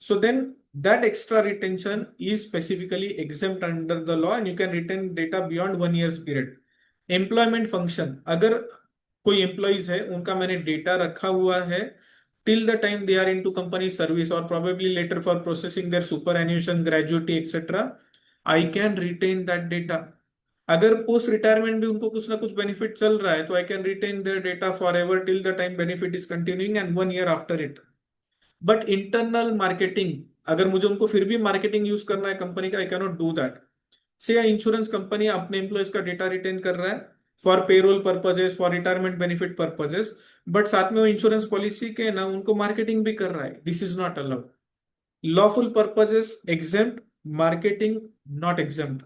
So then that extra retention is specifically exempt under the law and you can retain data beyond 1 year's period. Employment function, अगर कोई employees है उनका मैंने data रखा हुआ है till the time they are into company service or probably later for processing their superannuation, gratuity, etc. I can retain that data. अगर post retirement भी उनको कुछ ना कुछ बेनिफिट चल रहा है तो I can retain their data forever till the time benefit is continuing and 1 year after it. But internal marketing, अगर मुझे उनको फिर भी मार्केटिंग यूज करना है कंपनी का, आई कैनॉट डू दैट. से इंश्योरेंस कंपनी अपने एम्प्लॉयज का डेटा रिटेन कर रहा है for payroll purposes, for retirement benefit purposes, but साथ में वो इंश्योरेंस पॉलिसी के ना उनको मार्केटिंग भी कर रहा है. This is not allowed. Lawful purposes exempt, marketing not exempt.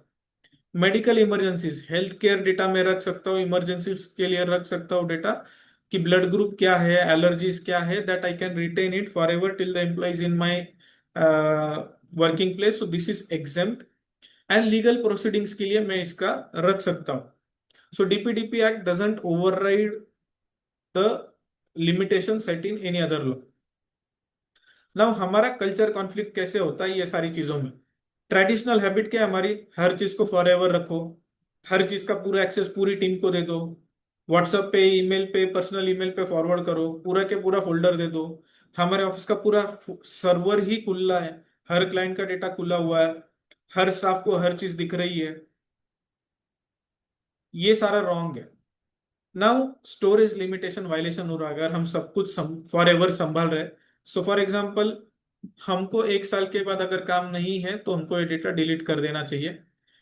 Medical emergencies, health care data में रख सकता हूँ, इमरजेंसीज के लिए रख सकता हूँ डेटा कि ब्लड ग्रुप क्या है, एलर्जीज क्या है, that I can retain it forever till the employees in my working place, so this is exempt. And legal proceedings के लिए मैं इसका रख सकता हूँ. So DPDP act doesn't override the limitation set in any other law. Now हमारा culture conflict कैसे होता है ये सारी चीजों में. ट्रेडिशनल हैबिट क्या है हमारी, हर चीज को फॉर एवर रखो, हर चीज का पूरा एक्सेस पूरी टीम को दे दो, व्हाट्सएप पे, ईमेल पे, पर्सनल ईमेल पे फॉरवर्ड करो, पूरा के पूरा फोल्डर दे दो. हमारे ऑफिस का पूरा सर्वर ही खुला है, हर क्लाइंट का डेटा खुला हुआ है, हर स्टाफ को हर चीज दिख रही है. ये सारा रॉन्ग है. नाउ स्टोरेज लिमिटेशन वायलेशन हो रहा है अगर हम सब कुछ फॉर एवर संभाल रहे. सो फॉर एग्जाम्पल, हमको 1 साल के बाद अगर काम नहीं है तो हमको ये डेटा डिलीट कर देना चाहिए.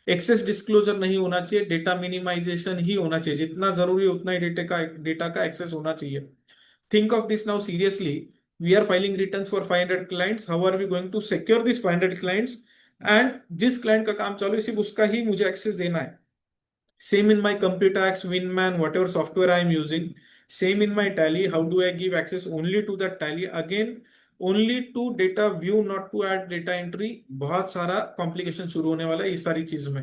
एक्सेस डिस्क्लोजर नहीं होना चाहिए, डेटा मिनिमाइजेशन ही होना चाहिए, जितना जरूरी है उतना ही डेटा का एक्सेस होना चाहिए. Think of this now seriously. We are filing returns for 500 clients, how are we going to secure this 500 clients, and जिस क्लाइंट का काम चालू है सिर्फ उसका ही मुझे एक्सेस देना है. Same in my ComputerX, Winman, whatever software I am using. Same in my Tally. How do I give access only to that Tally? Again, only to data view, not to add data entry. बहुत सारा complication शुरू होने वाला है इस सारी चीज में.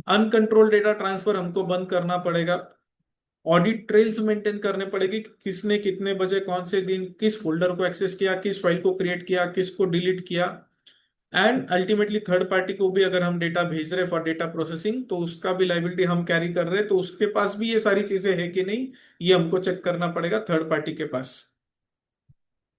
अनकंट्रोल डेटा ट्रांसफर हमको बंद करना पड़ेगा. ऑडिट ट्रेल्स मेंटेन करने पड़ेगी कि किसने कितने बजे, कौन से दिन, किस फोल्डर को एक्सेस किया, किस फाइल को क्रिएट किया, किसको डिलीट किया. एंड अल्टीमेटली थर्ड पार्टी को भी अगर हम डेटा भेज रहे फॉर डेटा प्रोसेसिंग तो उसका भी लाइबिलिटी हम कैरी कर रहे हैं, तो उसके पास भी ये सारी चीजें है कि नहीं, ये हमको चेक करना पड़ेगा थर्ड पार्टी के पास.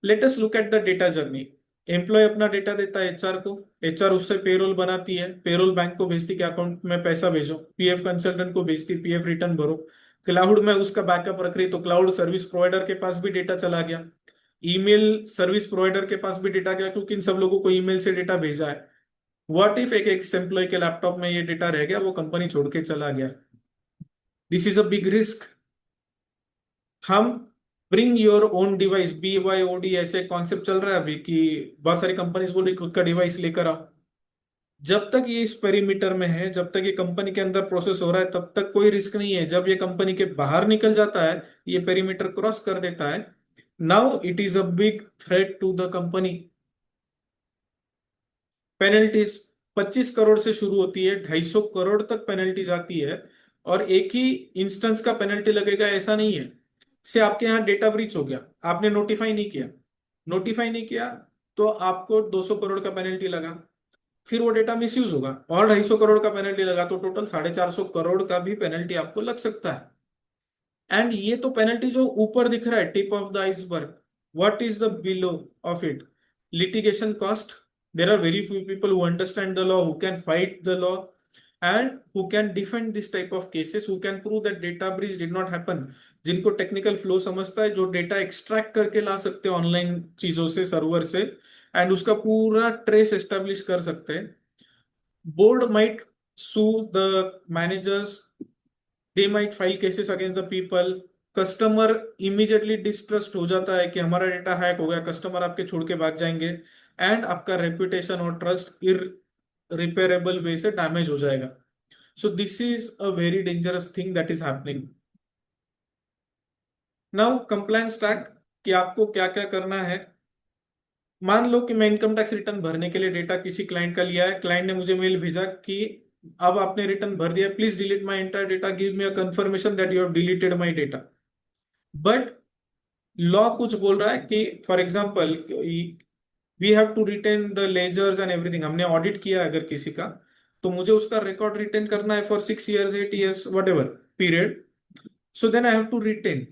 Let us look at the data journey. Employ अपना डेटा देता है एचआर को, एचआर उससे पेरोल बनाती है, पेरोल बैंक को भेजती कि अकाउंट में पैसा भेजो, पीएफ कंसल्टेंट को भेजती पीएफ रिटर्न भरो, क्लाउड में उसका बैकअप रख रही तो क्लाउड सर्विस प्रोवाइडर के पास भी डेटा चला गया, ईमेल सर्विस प्रोवाइडर के पास भी डेटा गया क्योंकि इन सब लोगों को ईमेल से डेटा भेजा है. व्हाट इफ एक एम्प्लॉय के लैपटॉप में ये डेटा रह गया, वो कंपनी छोड़ के चला गया. This is a big risk. हम bring your own device, BYOD ऐसे कॉन्सेप्ट चल रहा है अभी कि बहुत सारी कंपनीज बोल रही खुद का डिवाइस लेकर आओ. जब तक ये इस पेरीमीटर में है, जब तक ये कंपनी के अंदर प्रोसेस हो रहा है, तब तक कोई रिस्क नहीं है. जब ये कंपनी के बाहर निकल जाता है, ये पेरीमीटर क्रॉस कर देता है, now it is a big threat to the company. Penalties 25 crore से शुरू होती है, 250 करोड़ तक पेनल्टी जाती है. और एक ही इंस्टेंस का पेनल्टी लगेगा ऐसा नहीं है. से आपके यहाँ डेटा ब्रीच हो गया, आपने नोटिफाई नहीं किया, नोटिफाई नहीं किया तो आपको 200 करोड़ का पेनल्टी लगा. फिर वो डेटा मिसयूज होगा और 250 करोड़ का पेनल्टी लगा, तो टोटल 450 करोड़ का भी पेनल्टी आपको लग सकता है. एंड ये तो पेनल्टी जो ऊपर दिख रहा है, tip of the iceberg. What is the below of it? Litigation cost. There are very few people who understand the law, who can fight the law and who can defend this type of cases, who can prove that data breach did not happen. जिनको technical flow समझता है, जो data extract करके ला सकते हैं online चीजों से, server से, एंड उसका पूरा ट्रेस एस्टेब्लिश कर सकते हैं. Board might sue the managers. They might file cases against the people. Customer immediately distrust हो जाता है कि हमारा डेटा हैक हो गया, कस्टमर आपके छोड़ के भाग जाएंगे, एंड आपका रेपुटेशन और ट्रस्ट इरिपेरेबल वे से डैमेज हो जाएगा. सो this is a very dangerous thing that is happening. Now compliance track, कि आपको क्या क्या करना है. मान लो कि मैं इनकम टैक्स रिटर्न भरने के लिए डेटा किसी क्लाइंट का लिया है. क्लाइंट ने मुझे मेल भेजा कि अब आपने रिटर्न भर दिया, please delete my entire data, give me a confirmation that you have deleted my data. But law कुछ बोल रहा है कि for example we have to retain the ledgers and everything. हमने ऑडिट किया है अगर किसी का, तो मुझे उसका रिकॉर्ड रिटेन करना है for 6 years, 8 years, what ever period. So then I have to retain.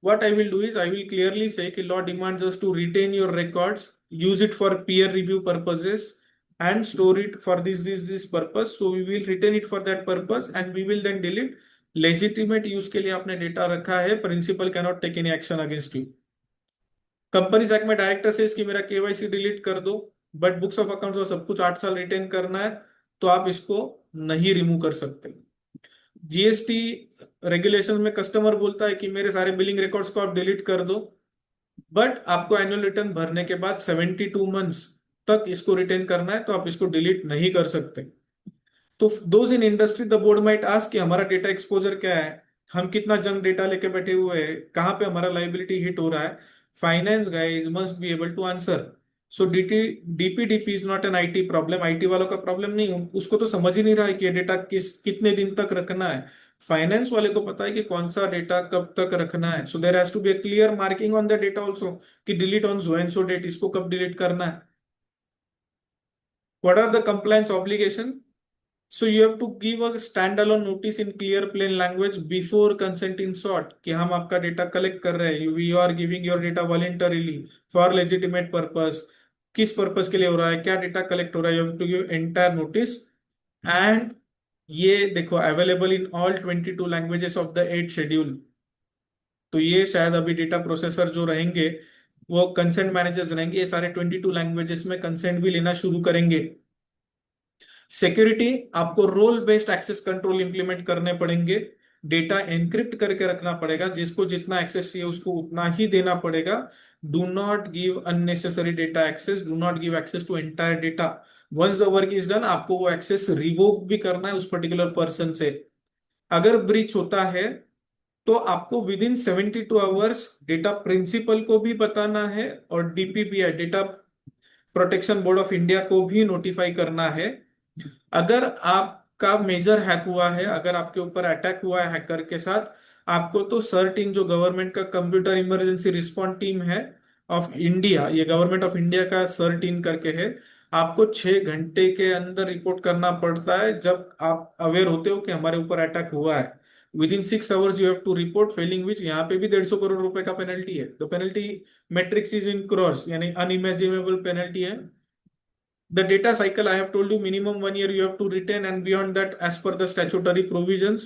What I will do is I will clearly say कि law demands us to retain your records, use it for peer review purposes, and store it for this purpose. So we will retain it for that purpose and we will then delete. Legitimate use के लिए आपने data रखा है. Principal cannot take any action against you. Companies act में director से इसकी मेरा KYC delete कर दो, बट बुक्स ऑफ अकाउंट्स और सब कुछ 8 साल रिटेन करना है, तो आप इसको नहीं रिमूव कर सकते. जीएसटी रेगुलेशन में कस्टमर बोलता है कि मेरे सारे बिलिंग रिकॉर्ड्स को आप डिलीट कर दो, बट आपको एनुअल रिटर्न भरने के बाद 72 months तक इसको रिटेन करना है, तो आप इसको डिलीट नहीं कर सकते. तो those in industry the board might ask कि हमारा डेटा एक्सपोजर क्या है, हम कितना जंक डेटा लेके बैठे हुए हैं, कहाँ पे हमारा लाइबिलिटी हिट हो रहा है. Finance guys must be able to answer. So DPDP is not an IT problem. IT वालों का प्रॉब्लम नहीं, उसको तो समझ ही नहीं रहा है कि ये डेटा कितने दिन तक रखना है. फाइनेंस वाले को पता है कि कौन सा डेटा कब तक रखना है. So there has to be a clear marking on the data also कि delete on so and so date, इसको कब डिलीट करना है. What are the compliance obligation? So you have to give a standalone notice in clear plain language before consent in sought कि हम आपका data collect कर रहे हैं. We are giving your data voluntarily for legitimate purpose. किस purpose के लिए हो रहा है, क्या डेटा कलेक्ट हो रहा है, you have to give entire notice. And ये देखो available in all 22 languages of the 8 schedule. तो ये शायद अभी डेटा प्रोसेसर जो रहेंगे वो कंसेंट मैनेजर्स रहेंगे, ये सारे 22 लैंग्वेजेस में कंसेंट भी लेना शुरू करेंगे. सिक्योरिटी, आपको role based access control implement करने पड़ेंगे. डेटा एनक्रिप्ट करके रखना पड़ेगा, जिसको जितना एक्सेस चाहिए उसको उतना ही देना पड़ेगा. Do not give unnecessary data access, do not give access to entire data. Once the work is done, आपको वो एक्सेस रिवोक भी करना है उस पर्टिकुलर पर्सन से. अगर ब्रीच होता है तो आपको within 72 hours data principal को भी बताना है और DPPI data protection board of India को भी नोटिफाई करना है. अगर आपका मेजर हैक हुआ है, अगर आपके ऊपर अटैक हुआ है हैकर के साथ, आपको तो सर्ट इन जो गवर्नमेंट का कंप्यूटर इमरजेंसी रिस्पॉन्स टीम है ऑफ इंडिया, ये गवर्नमेंट ऑफ इंडिया का सर्ट इन करके है, आपको 6 घंटे के अंदर रिपोर्ट करना पड़ता है जब आप अवेयर होते हो कि हमारे ऊपर अटैक हुआ है. Within 6 hours you have to report, failing which यहाँ पे भी 150 करोड़ रुपए का पेनल्टी है. तो penalty matrix is in cross, यानी अनइमेजिनेबल पेनल्टी है. The data cycle I have told you, minimum 1 year you have to retain, and beyond that as per the statutory provisions.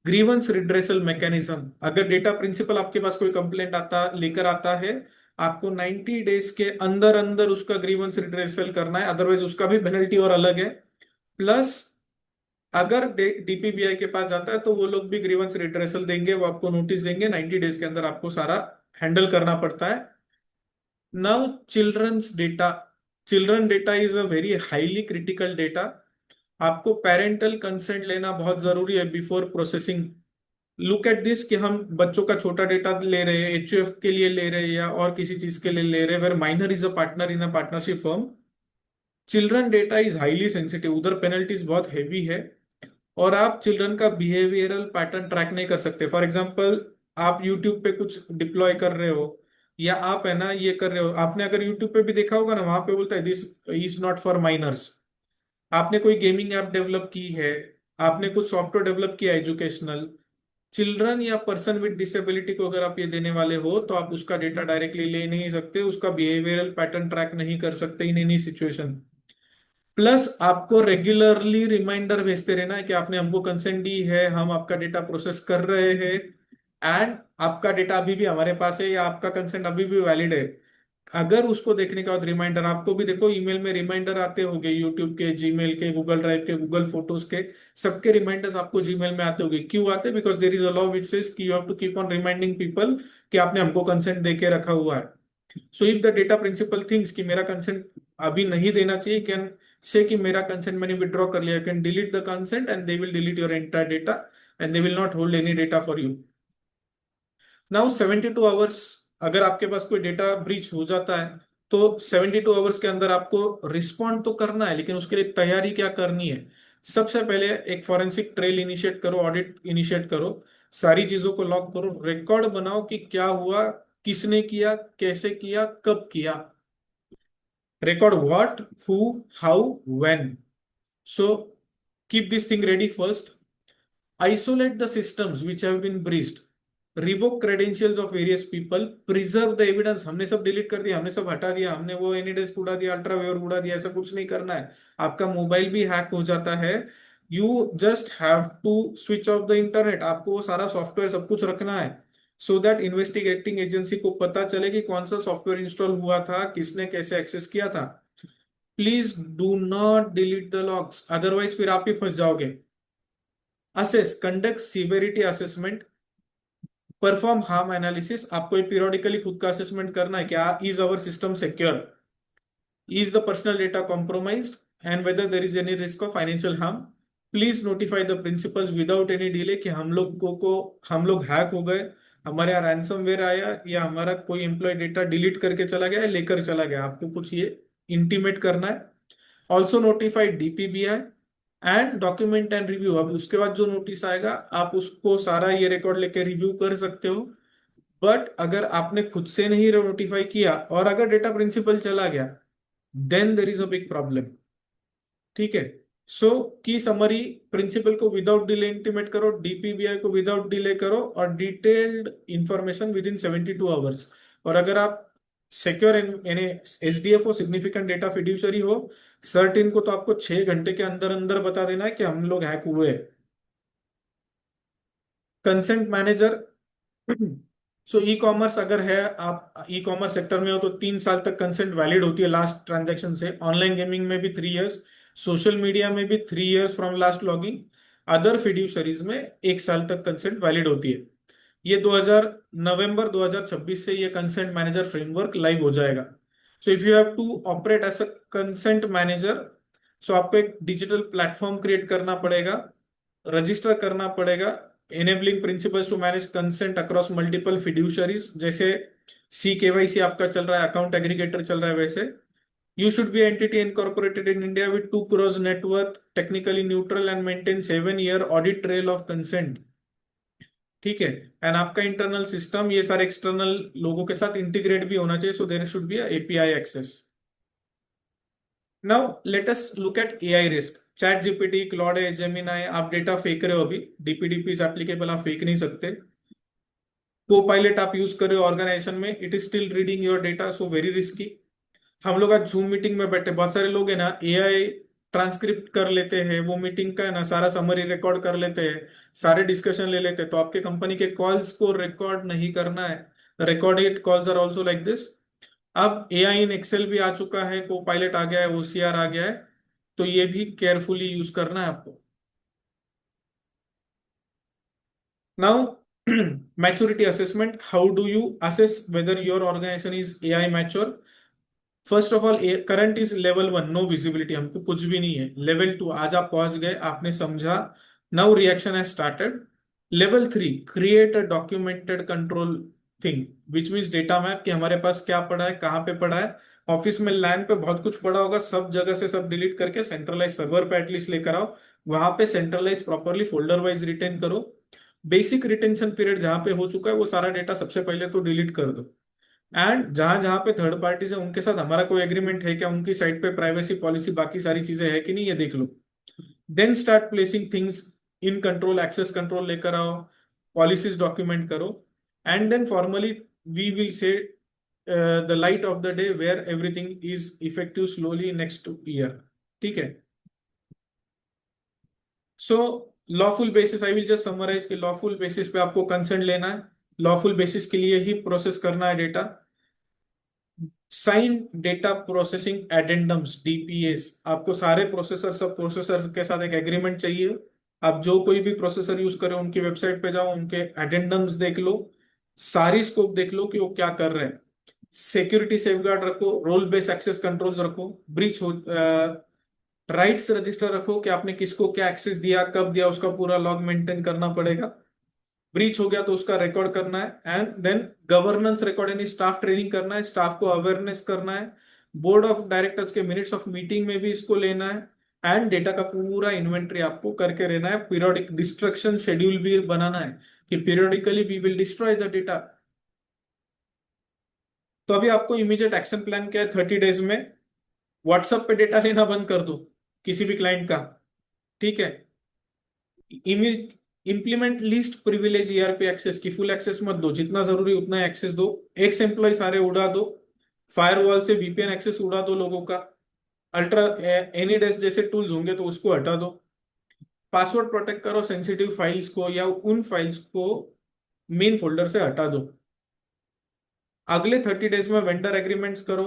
Grievance redressal mechanism, अगर data principal आपके पास कोई complaint आता लेकर आता है, आपको 90 डेज के अंदर अंदर उसका ग्रीवेंस रिड्रेसल करना है, अदरवाइज उसका भी पेनल्टी और अलग है. प्लस अगर डीपीबीआई के पास जाता है तो वो लोग भी ग्रीवेंस रिड्रेसल देंगे, वो आपको नोटिस देंगे, 90 डेज के अंदर आपको सारा हैंडल करना पड़ता है. Now children's data, children data is a very highly critical data. आपको पेरेंटल कंसेंट लेना बहुत जरूरी है before processing. Look at this कि हम बच्चों का छोटा डेटा ले रहे हैं, एचयूएफ के लिए ले रहे हैं या और किसी चीज के लिए ले रहे हैं, where minor is a partner in a partnership firm. Children data is highly sensitive, उधर पेनल्टीज बहुत हैवी है, और आप चिल्ड्रन का बिहेवियरल पैटर्न ट्रैक नहीं कर सकते. फॉर एग्जाम्पल, आप यूट्यूब पे कुछ डिप्लॉय कर रहे हो, या आप है ना ये कर रहे हो, आपने अगर यूट्यूब पे भी देखा होगा ना, वहां पे बोलता है this is not for minors. आपने कोई गेमिंग ऐप डेवलप की है, आपने कुछ सॉफ्टवेयर डेवलप किया एजुकेशनल, चिल्ड्रन या पर्सन विद डिसेबिलिटी को अगर आप ये देने वाले हो, तो आप उसका डेटा डायरेक्टली ले नहीं सकते, उसका बिहेवियरल पैटर्न ट्रैक नहीं कर सकते इन एनी सिचुएशन. प्लस आपको रेगुलरली रिमाइंडर भेजते रहना है कि आपने हमको कंसेंट दी है, हम आपका डेटा प्रोसेस कर रहे हैं, एंड आपका डेटा अभी भी हमारे पास है, या आपका कंसेंट अभी भी वैलिड है. अगर उसको देखने के बाद रिमाइंडर, आपको भी देखो ईमेल में रिमाइंडर आते होंगे, यूट्यूब के, जीमेल के, गूगल ड्राइव के, गूगल फोटोज के, सबके रिमाइंडर्स आपको जीमेल में आते होंगे। क्यों आते? Because there is a law which says कि you have to keep on reminding people कि आपने हमको कंसेंट दे के रखा हुआ है। So if the data principal thinks कि मेरा कंसेंट अभी नहीं देना चाहिए, कैन से कि मेरा कंसेंट मैंने विड्रॉ कर लिया, can delete the consent and they will delete your entire data and they will not hold any data for you. Now 72 hours, अगर आपके पास कोई डेटा ब्रीच हो जाता है तो 72 आवर्स के अंदर आपको रिस्पॉन्ड तो करना है, लेकिन उसके लिए तैयारी क्या करनी है? सबसे पहले एक फॉरेंसिक ट्रेल इनिशिएट करो, ऑडिट इनिशिएट करो, सारी चीजों को लॉग करो, रिकॉर्ड बनाओ कि क्या हुआ, किसने किया, कैसे किया, कब किया। Record what, who, how, when. So keep this thing ready first. Isolate the systems which have been breached. Revoke credentials of various people. Preserve the evidence. हमने सब डिलीट कर दिया, हमने सब हटा दिया, हमने वो एनीडेस्क उड़ा दिया, अल्ट्रावेयर उड़ा दिया, ऐसा कुछ नहीं करना है। आपका मोबाइल भी हैक हो जाता है, you just have to switch off the internet. आपको वो सारा सॉफ्टवेयर सब कुछ रखना है, सो दैट इन्वेस्टिगेटिंग एजेंसी को पता चले कि कौन सा सॉफ्टवेयर इंस्टॉल हुआ था, किसने कैसे एक्सेस किया था। Please do not delete the logs, otherwise फिर आप ही फंस जाओगे। Assess, conduct severity assessment, perform harm analysis. आपको पीरियोडिकली खुद का असेसमेंट करना है, क्या is our system secure, is the personal data compromised, and whether there is any risk of financial harm. Please notify the principles without any delay कि हम लोग hack हो गए, हमारे यहाँ रैंसमवेयर आया, या हमारा कोई एम्प्लॉय डेटा डिलीट करके चला गया, लेकर चला गया। आपको कुछ ये इंटीमेट करना है। Also notify DPBI and document and review. अब उसके बाद जो नोटिस आएगा आप उसको सारा ये रिकॉर्ड लेके रिव्यू कर सकते हो। बट अगर आपने खुद से नहीं नोटिफाई किया और अगर डेटा प्रिंसिपल चला गया, then there is a big problem. ठीक है। सो की समरी, प्रिंसिपल को विदाउट डिले इंटीमेट करो, डीपीबीआई को विदाउट डिले करो, और detailed information within 72 hours. और अगर आप सिक्योर यानी एसडीएफ हो, सिग्निफिकेंट डेटा फिड्यूशरी हो, सर्टिन को तो आपको 6 घंटे के अंदर अंदर बता देना है कि हम लोग हैक हुए। कंसेंट मैनेजर, सो ई कॉमर्स अगर है, आप ई कॉमर्स सेक्टर में हो तो 3 साल तक कंसेंट वैलिड होती है लास्ट ट्रांजैक्शन से। ऑनलाइन गेमिंग में भी 3 इयर्स, सोशल मीडिया में भी 3 years from last logging, other fiduciaries में 1 साल तक कंसेंट वैलिड होती है। ये 2000 नवंबर 2026 से ये कंसेंट मैनेजर फ्रेमवर्क लाइव हो जाएगा। So if you have to operate as a consent manager, so आपको एक डिजिटल प्लेटफॉर्म क्रिएट करना पड़ेगा, रजिस्टर करना पड़ेगा, enabling principles to manage consent across multiple fiduciaries। जैसे सी केवाईसी आपका चल रहा है, अकाउंट एग्रीगेटर चल रहा है, वैसे you should be entity incorporated in India with 2 crores net worth, technically neutral and maintain 7 year audit trail of consent. ठीक है। एंड आपका इंटरनल सिस्टम ये सारे एक्सटर्नल लोगों के साथ इंटीग्रेट भी होना चाहिए, so there should be API access. Now let us look at AI risk. Chat GPT, Claude, Gemini, आप डेटा फेंक रहे हो अभी, डीपीडीपी इज एप्लीकेबल, आप फेंक नहीं सकते। को पायलट आप यूज कर रहे हो ऑर्गेनाइजेशन में, it is still reading your data, so very risky. हम लोग आज जूम मीटिंग में बैठे, बहुत सारे लोग है ना एआई ट्रांसक्रिप्ट कर लेते हैं, वो मीटिंग का है ना सारा समरी रिकॉर्ड कर लेते हैं, सारे डिस्कशन ले लेते हैं। तो आपके कंपनी के कॉल्स को रिकॉर्ड नहीं करना है। Recorded calls are also like this. अब एआई इन एक्सेल भी आ चुका है, को पायलट आ गया है, ओसीआर आ गया है, तो ये भी केयरफुली यूज करना है आपको। Now, maturity assessment. How do you assess whether your organization is AI mature? First of all, current is level 1, no visibility, हमको कुछ भी नहीं है। लेवल 2, आज आप पहुंच गए, आपने समझा, now reaction has started. Level 3, create a documented control thing, which means data map, कि हमारे पास क्या पड़ा है, कहाँ पे पड़ा है। ऑफिस में लैन पे बहुत कुछ पड़ा होगा, सब जगह से सब डिलीट करके सेंट्रलाइज सर्वर पे एटलीस्ट लेकर आओ, वहां पे centralise properly folder wise retain करो। बेसिक रिटेंशन पीरियड जहां पे हो चुका है वो सारा डेटा सबसे पहले तो डिलीट कर दो। एंड जहां जहां पे थर्ड पार्टीज है उनके साथ हमारा कोई एग्रीमेंट है क्या, उनकी साइड पे प्राइवेसी पॉलिसी बाकी सारी चीजें है कि नहीं, ये देख लो। Then start placing things in control, access control लेकर आओ, पॉलिसीज डॉक्यूमेंट करो, and then formally we will see the light of the day where everything is effective slowly next year. ठीक है। So lawful basis, I will just summarise कि lawful basis पे आपको consent लेना है, लॉफुल बेसिस के लिए ही प्रोसेस करना है data. Sign data processing addendums, DPS. आपको सारे प्रोसेसर, सब प्रोसेसर के साथ एक एग्रीमेंट चाहिए। आप जो कोई भी प्रोसेसर यूज करें उनकी वेबसाइट पे जाओ, उनके एडेंडम्स देख लो, सारी स्कोप देख लो कि वो क्या कर रहे हैं। सिक्योरिटी सेफगार्ड रखो, रोल बेस्ड एक्सेस कंट्रोल्स रखो, ब्रीच हो राइट्स रजिस्टर रखो कि आपने किसको क्या एक्सेस दिया, कब दिया, उसका पूरा लॉग मेंटेन करना पड़ेगा। ब्रीच हो गया तो उसका रिकॉर्ड करना है। एंड देन गवर्नेंस रिकॉर्ड, यानी स्टाफ ट्रेनिंग करना है, स्टाफ को अवेयरनेस करना है। बोर्ड ऑफ डायरेक्टर्स के मिनट्स ऑफ मीटिंग में भी इसको लेना है। एंड डेटा का पूरा इन्वेंट्री आपको करके रहना है। पीरियोडिक डिस्ट्रक्शन शेड्यूल भी बनाना है कि periodically we will destroy the data. तो अभी आपको इमीडिएट एक्शन प्लान क्या है? 30 डेज में व्हाट्सएप पे डेटा लेना बंद कर दो किसी भी क्लाइंट का। ठीक है। Implement least privilege ERP access की फुल एक्सेस मत दो, जितना जरूरी उतना एक्सेस दो। एक्स एम्प्लॉय सारे उड़ा दो। फायरवॉल से वीपीएन एक्सेस उड़ा दो लोगों का। अल्ट्रा एनीडेस्क जैसे टूल्स होंगे तो उसको हटा दो। पासवर्ड प्रोटेक्ट करो सेंसिटिव फाइल्स को, या उन फाइल्स को मेन फोल्डर से हटा दो। अगले 30 डेज में वेंडर एग्रीमेंट्स करो,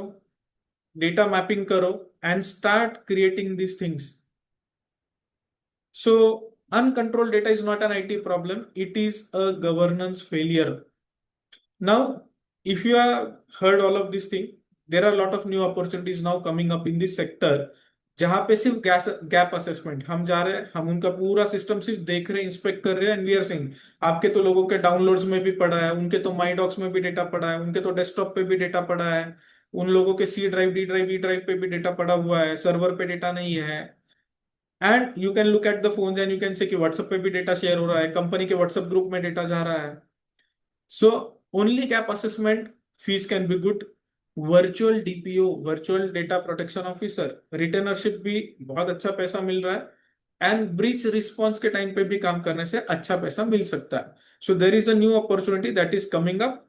डेटा मैपिंग करो, and start creating this things. So, uncontrolled data is not an IT problem, it is a governance failure. Now, if you have heard all of this thing, there are a lot of new opportunities now coming up in this sector. जहां पे सिर्फ gap assessment हम जा रहे हैं, हम उनका पूरा सिस्टम सिर्फ देख रहे हैं, इंस्पेक्ट कर रहे हैं, एंड वी आर सेइंग आपके तो लोगों के डाउनलोड्स में भी पड़ा है, उनके तो माई डॉक्स में भी डेटा पड़ा है, उनके तो डेस्कटॉप पे भी डेटा पड़ा है, उन लोगों के C drive, D drive, E drive पे भी डेटा पड़ा हुआ है, सर्वर पे डेटा नहीं है। And you can look at the phone and you can say कि व्हाट्सएप पे भी डेटा शेयर हो रहा है, कंपनी के व्हाट्सएप ग्रुप में डेटा जा रहा है। So only gap assessment fees can be good. Virtual DPO, virtual data protection officer, रिटेनरशिप भी बहुत अच्छा पैसा मिल रहा है। एंड ब्रीच रिस्पॉन्स के टाइम पे भी काम करने से अच्छा पैसा मिल सकता है। So there is a new opportunity that is coming up.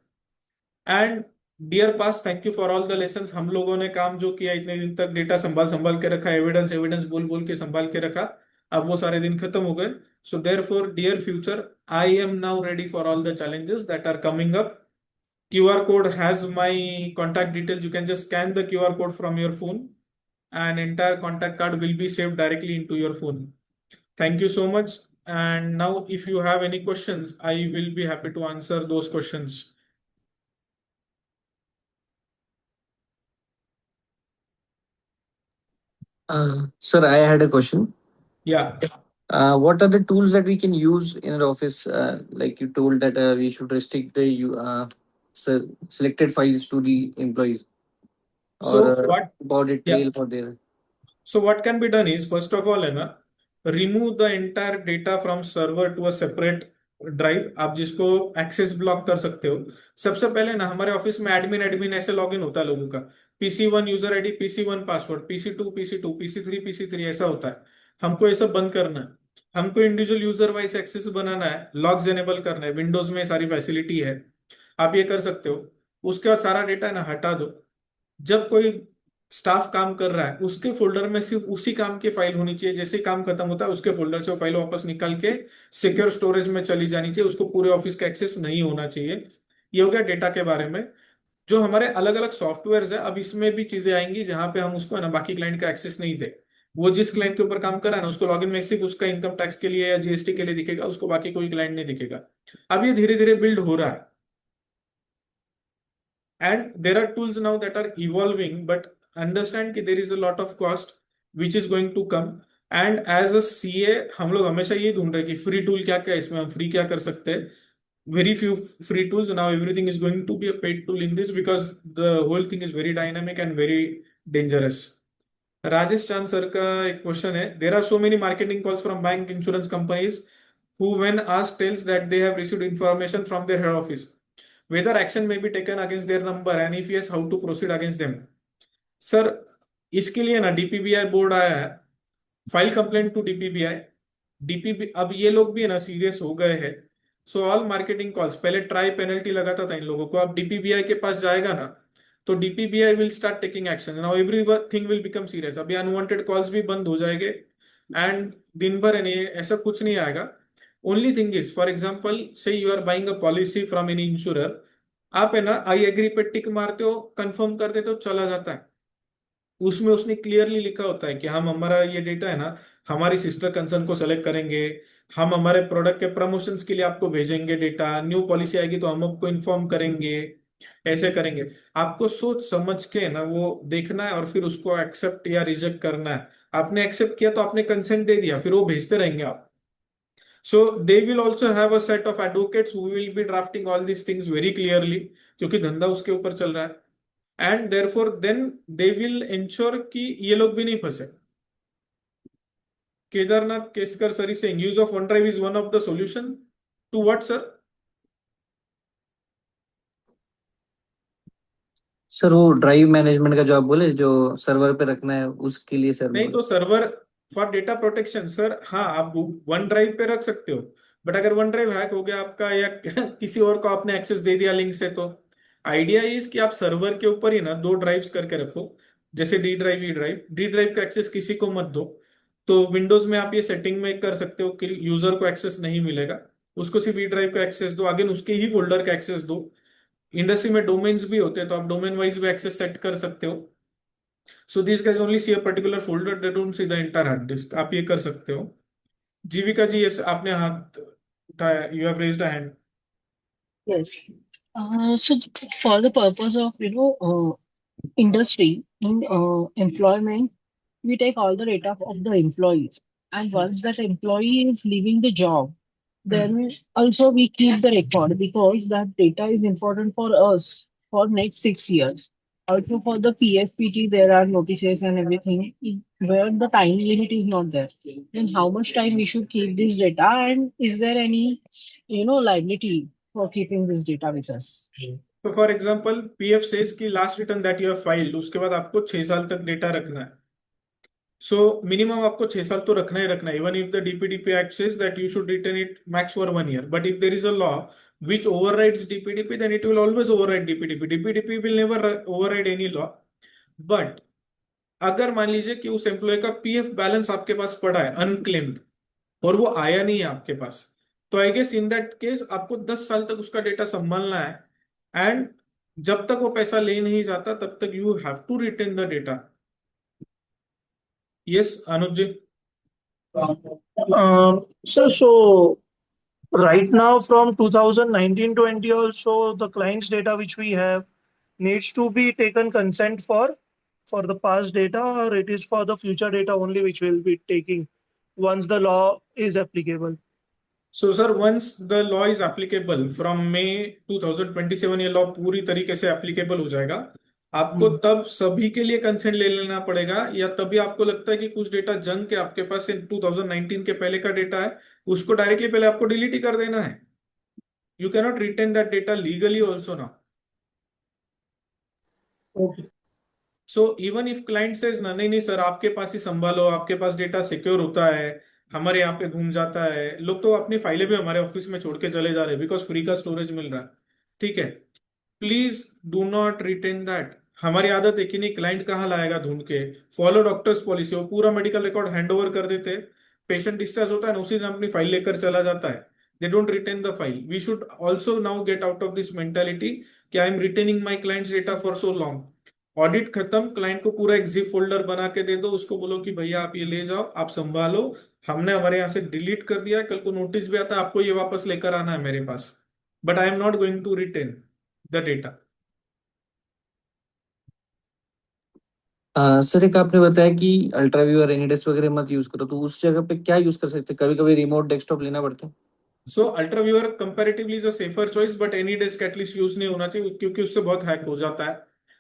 And dear pass, thank you for all the lessons. हम लोगों ने काम जो किया इतने दिन तक, डेटा संभाल संभाल के रखा, एविडेंस एविडेंस बोल बोल के संभाल के रखा, अब वो सारे दिन खत्म हो गए। So therefore dear future, I am now ready for all the challenges that are coming up. QR code has my contact details. You can just scan the QR code from your phone, and entire contact card will be saved directly into your phone. Thank you so much. And now, if you have any questions, I will be happy to answer those questions. Sir, I had a question. Yeah. What are the tools that we can use in our office? Like you told that we should restrict the selected files to the employees, or So what? about it Yeah. trail for their. So what can be done is, first of all है ना, remove the entire data from server to a separate drive, आप जिसको access block कर सकते हो। सबसे पहले ना, हमारे ऑफिस में एडमिन एडमिन ऐसे लॉगिन होता है लोगों का, PC1 user ID, PC1 password, PC2 PC3 ऐसा होता है। हमको ये सब बंद करना है। हमको इंडिविजुअल यूजर वाइज एक्सेस बनाना है, लॉग्स एनेबल करना है। विंडोज में सारी फैसिलिटी है, आप ये कर सकते हो। उसके बाद सारा डेटा ना हटा दो। जब कोई स्टाफ काम कर रहा है उसके फोल्डर में सिर्फ उसी काम की फाइल होनी चाहिए, जैसे ही काम खत्म होता है उसके फोल्डर से वो फाइल वापस निकाल के सिक्योर स्टोरेज में चली जानी चाहिए, उसको पूरे ऑफिस का एक्सेस नहीं होना चाहिए। ये हो गया डेटा के बारे में। जो हमारे अलग अलग सॉफ्टवेयर है, अब इसमें भी चीजें आएंगी जहां पे हम उसको है ना बाकी क्लाइंट का एक्सेस नहीं दे। वो जिस क्लाइंट के ऊपर काम कर रहा है ना, उसको लॉगिन में सिर्फ उसका इनकम टैक्स के लिए या जीएसटी के लिए दिखेगा, उसको बाकी कोई क्लाइंट नहीं दिखेगा। अब ये धीरे धीरे बिल्ड हो रहा है। And there are tools now that are evolving, but understand कि there is a lot of cost which is going to come. And as a CA हम लोग हमेशा ये ढूंढ रहे हैं कि फ्री टूल क्या क्या है, इसमें हम फ्री क्या कर सकते हैं। Very few free tools now, everything is going to be a paid tool in this because the whole thing is very dynamic and very dangerous. Rajesh चांद सर का एक क्वेश्चन है, there are so many marketing calls from bank insurance companies who when asked tells that they have received information from their head office whether action may be taken against their number, and if yes, how to proceed against them. Sir, इसके लिए ना डीपीबीआई board आया है, file complaint to डीपीबीआई। DPB अब ये लोग भी है ना सीरियस हो गए हैं। सो ऑल मार्केटिंग कॉल्स, पहले ट्राई पेनल्टी लगाता था इन लोगों को, अब डीपीबीआई के पास जाएगा ना तो DPBI will start taking action. Now everything will become serious. अभी अनवांटेड कॉल्स भी बंद हो जाएंगे, एंड दिन भर है नहीं, ऐसा कुछ नहीं आएगा। Only thing is, for example say you are buying a policy from any insurer, आप है ना आई एग्री पे टिक मारते हो, कंफर्म कर देते हो, चला जाता है। उसमें उसने क्लियरली लिखा होता है कि हम हमारा ये डेटा है ना, हमारी सिस्टर कंसर्न को सेलेक्ट करेंगे, हम हमारे प्रोडक्ट के प्रमोशंस के लिए आपको भेजेंगे डेटा, न्यू पॉलिसी आएगी तो हम आपको इन्फॉर्म करेंगे, ऐसे करेंगे। आपको सोच समझ के ना वो देखना है और फिर उसको एक्सेप्ट या रिजेक्ट करना है। आपने एक्सेप्ट किया तो आपने कंसेंट दे दिया, फिर वो भेजते रहेंगे आप। So they will also have a set of advocates who will be drafting all these things very clearly, क्योंकि धंधा उसके ऊपर चल रहा है। And therefore then they will ensure कि ये लोग भी नहीं फंसे। Kedarnath Keskar sir is saying use of OneDrive is one of the solution to what sir? Sir वो ड्राइव मैनेजमेंट का जो आप बोले, जो सर्वर पे रखना है, उसके लिए सर नहीं बोले। तो server for data protection sir, हाँ आप वन ड्राइव पे रख सकते हो, बट अगर वन ड्राइव हैक हो गया आपका या किसी और को आपने एक्सेस दे दिया लिंक से, तो आइडिया इज कि आप सर्वर के ऊपर ही ना दो ड्राइव्स करके रखो, जैसे D drive E drive. D drive का एक्सेस किसी को मत दो। तो विंडोज में आप ये सेटिंग में कर सकते हो कि यूजर को एक्सेस नहीं मिलेगा, उसको सिर्फ ई ड्राइव का एक्सेस दो, अगेन उसके ही फोल्डर का एक्सेस दो। इंडस्ट्री में डोमेन्स भी होते हैं तो आप डोमेन वाइज भी एक्सेस सेट कर सकते हो। So this guys only see a particular folder, they don't see the entire hard disk. आप ये कर सकते हो। जीविका जी, यस आपने हाथ उठाया, you have raised a hand. Yes. So for the purpose of industry in employment, we take all the data of the employees, and once that employee is leaving the job, then also we keep the record because that data is important for us for next 6 years. Also for the PFPT, there are notices and everything where the time limit is not there. Then how much time we should keep this data, and is there any liability for keeping this data with us? तो for example PF says की last return that you have filed, उसके बाद आपको 6 साल तक data रखना है। So minimum आपको 6 साल तो रखना ही रखना है, even if the DPDP act says that you should retain it max for 1 year, but if there is a law which overrides DPDP, then it will always override DPDP. DPDP will never override any law. But अगर मान लीजिए कि उस employ का PF balance आपके पास पड़ा है unclaimed और वो आया नहीं है आपके पास, तो I guess in that case आपको 10 साल तक उसका डेटा संभालना है। एंड जब तक वो पैसा ले नहीं जाता तब तक you have to retain the data. Yes Anuj ji. So right now from 2019-20 also the client's data which we have needs to be taken consent for the past data, or it is for the future data only which will be taking once the law is applicable. So sir once the law is applicable from May 2027, ये law पूरी तरीके से applicable हो जाएगा, आपको Hmm. तब सभी के लिए कंसेंट ले लेना पड़ेगा, या तभी आपको लगता है कि कुछ डेटा जंग के आपके पास 2019 के पहले का डेटा है, उसको डायरेक्टली पहले आपको डिलीट ही कर देना है। You cannot retain that data legally also ना। Okay. So even if client says ना नहीं नहीं सर आपके पास ही संभालो, आपके पास डेटा सिक्योर होता है, हमारे यहाँ पे घूम जाता है, लोग तो अपनी फाइलें भी हमारे ऑफिस में छोड़ के चले जा रहे हैं बिकॉज फ्री का स्टोरेज मिल रहा है, ठीक है, please do not retain that. हमारी आदत है कि नहीं, क्लाइंट कहाँ लाएगा ढूंढ के, फॉलो डॉक्टर्स पॉलिसी, वो पूरा मेडिकल रिकॉर्ड हैंड ओवर कर देते, पेशेंट डिस्चार्ज होता है ना उसी दिन अपनी फाइल लेकर चला जाता है। They don't retain the file. We should also now get out of this mentality कि I am retaining my clients data for so long. Audit खत्म, क्लाइंट को पूरा एक जिप फोल्डर बना के दे दो, उसको बोलो कि भैया आप ये ले जाओ, आप संभालो, हमने हमारे यहाँ से डिलीट कर दिया है, कल को नोटिस भी आता है आपको ये वापस लेकर आना है मेरे पास, but I am not going to retain the data. Sir एक आपने बताया कि अल्ट्रा व्यू और एनीडेस्क वगैरह मत यूज करो, तो उस जगह पे क्या यूज कर सकते हैं? कभी कभी रिमोट डेस्कटॉप लेना पड़ता है। So UltraViewer comparatively is a safer choice, but AnyDesk at least use नहीं होना चाहिए क्योंकि उससे बहुत हैक हो जाता है।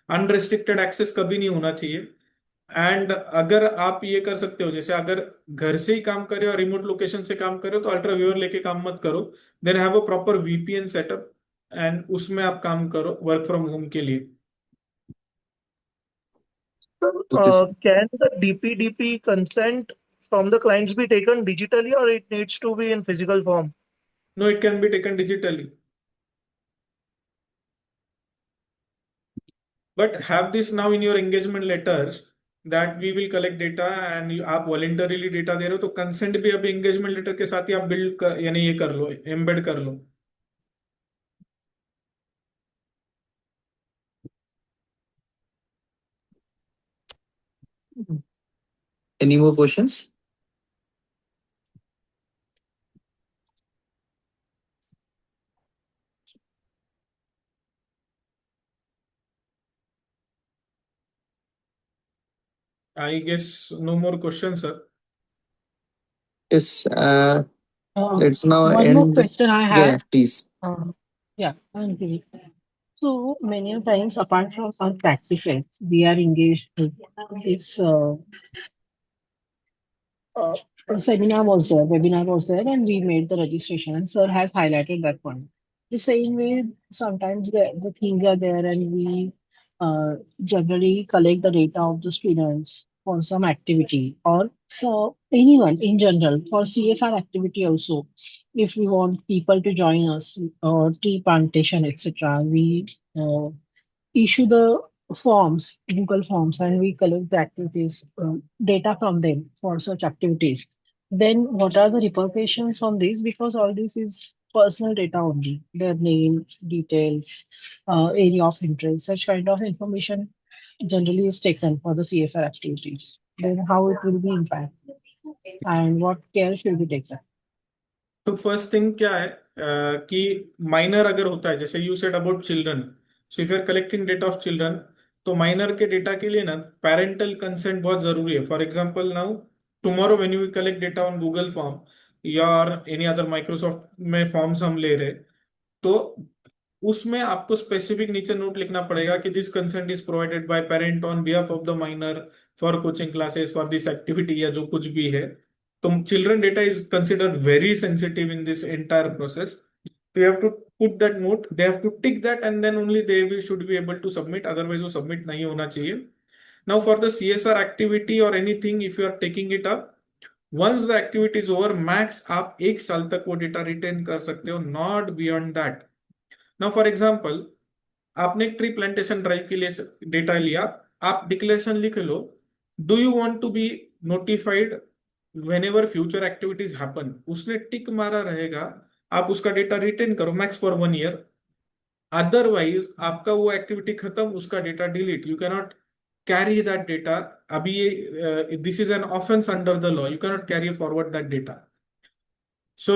अनरेस्ट्रिक्टेड एक्सेस कभी नहीं होना चाहिए। एंड अगर आप ये कर सकते हो, जैसे अगर घर से ही काम कर रहे हो और रिमोट लोकेशन से काम कर रहे हो, तो अल्ट्रा व्यूअर लेके काम मत करो। Then have a proper VPN setup and उसमें आप काम करो वर्क फ्रॉम होम के लिए। Okay sir. Can the DPDP consent from the clients be taken digitally, or it needs to be in physical form? No, it can be taken digitally, but have this now in your engagement letters that we will collect data and आप voluntarily data दे रहे हो, तो consent भी अभी engagement letter के साथ ही आप बिल्ड कर, यानी ये कर लो, एम्बेड कर लो। Any more questions? I guess no more questions, sir. Yes. Uh, Let's now one more end this. question I Yeah, have. please. Yeah, I'm giving. So many a times, apart from our practices, we are engaged with this uh, seminar was there, webinar was there, and we made the registration. And sir has highlighted that point. The same way, sometimes the things are there, and we generally collect the data of the students for some activity, or so anyone in general for CSR activity also. If we want people to join us or tree plantation, etc., we issue the forms, Google Forms, and we collect the activities data from them for such activities. Then, what are the repercussions on this? Because all this is personal data only, their name, details, area of interest, such kind of information generally is taken for the CSR activities. Then, how it will be impacted and what care should be taken? तो first thing क्या है कि minor अगर होता है, जैसे you said about children, so if you are collecting data of children, तो minor के डेटा के लिए ना पेरेंटल कंसेंट बहुत जरूरी है. For example now tomorrow when you collect data on Google form या एनी अदर माइक्रोसॉफ्ट में फॉर्म्स हम ले रहे, तो उसमें आपको स्पेसिफिक नीचे नोट लिखना पड़ेगा कि this consent is provided by parent on behalf of the minor for coaching classes for this activity या जो कुछ भी है. तो children data is considered very sensitive in this entire process. So you have to put that note, they have to tick that, and then only they should be able to submit, otherwise वो submit नहीं होना चाहिए. Now for the CSR activity or anything, if you are taking it up, once the activity is over, max आप 1 साल तक वो data retain कर सकते हो, not beyond that. Now for example, आपने एक ट्री प्लांटेशन ड्राइव के लिए डेटा लिया, आप डिक्लेरेशन लिख लो, do you want to be notified whenever future activities happen, उसने टिक मारा रहेगा, आप उसका डेटा रिटेन करो मैक्स फॉर 1 ईयर. अदरवाइज आपका वो एक्टिविटी खत्म, उसका data delete, you cannot carry that data. अभी ये this is an offence under the law, you cannot carry forward that data. So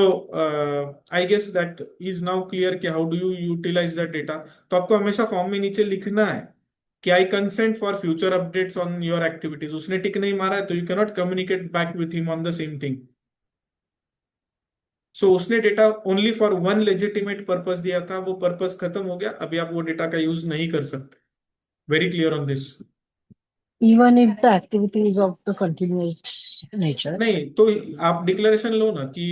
I guess that is now clear कि how do you utilise that data. तो आपको हमेशा form में नीचे लिखना है कि I consent for future updates on your activities. उसने टिक नहीं मारा है तो you cannot communicate back with him on the same thing. So उसने data only for one legitimate purpose दिया था, वो पर्पस खत्म हो गया, अभी आप वो डेटा का यूज नहीं कर सकते. Very clear on this. Even if the activity is of the continuous nature. नहीं तो आप डिक्लेरेशन लो ना कि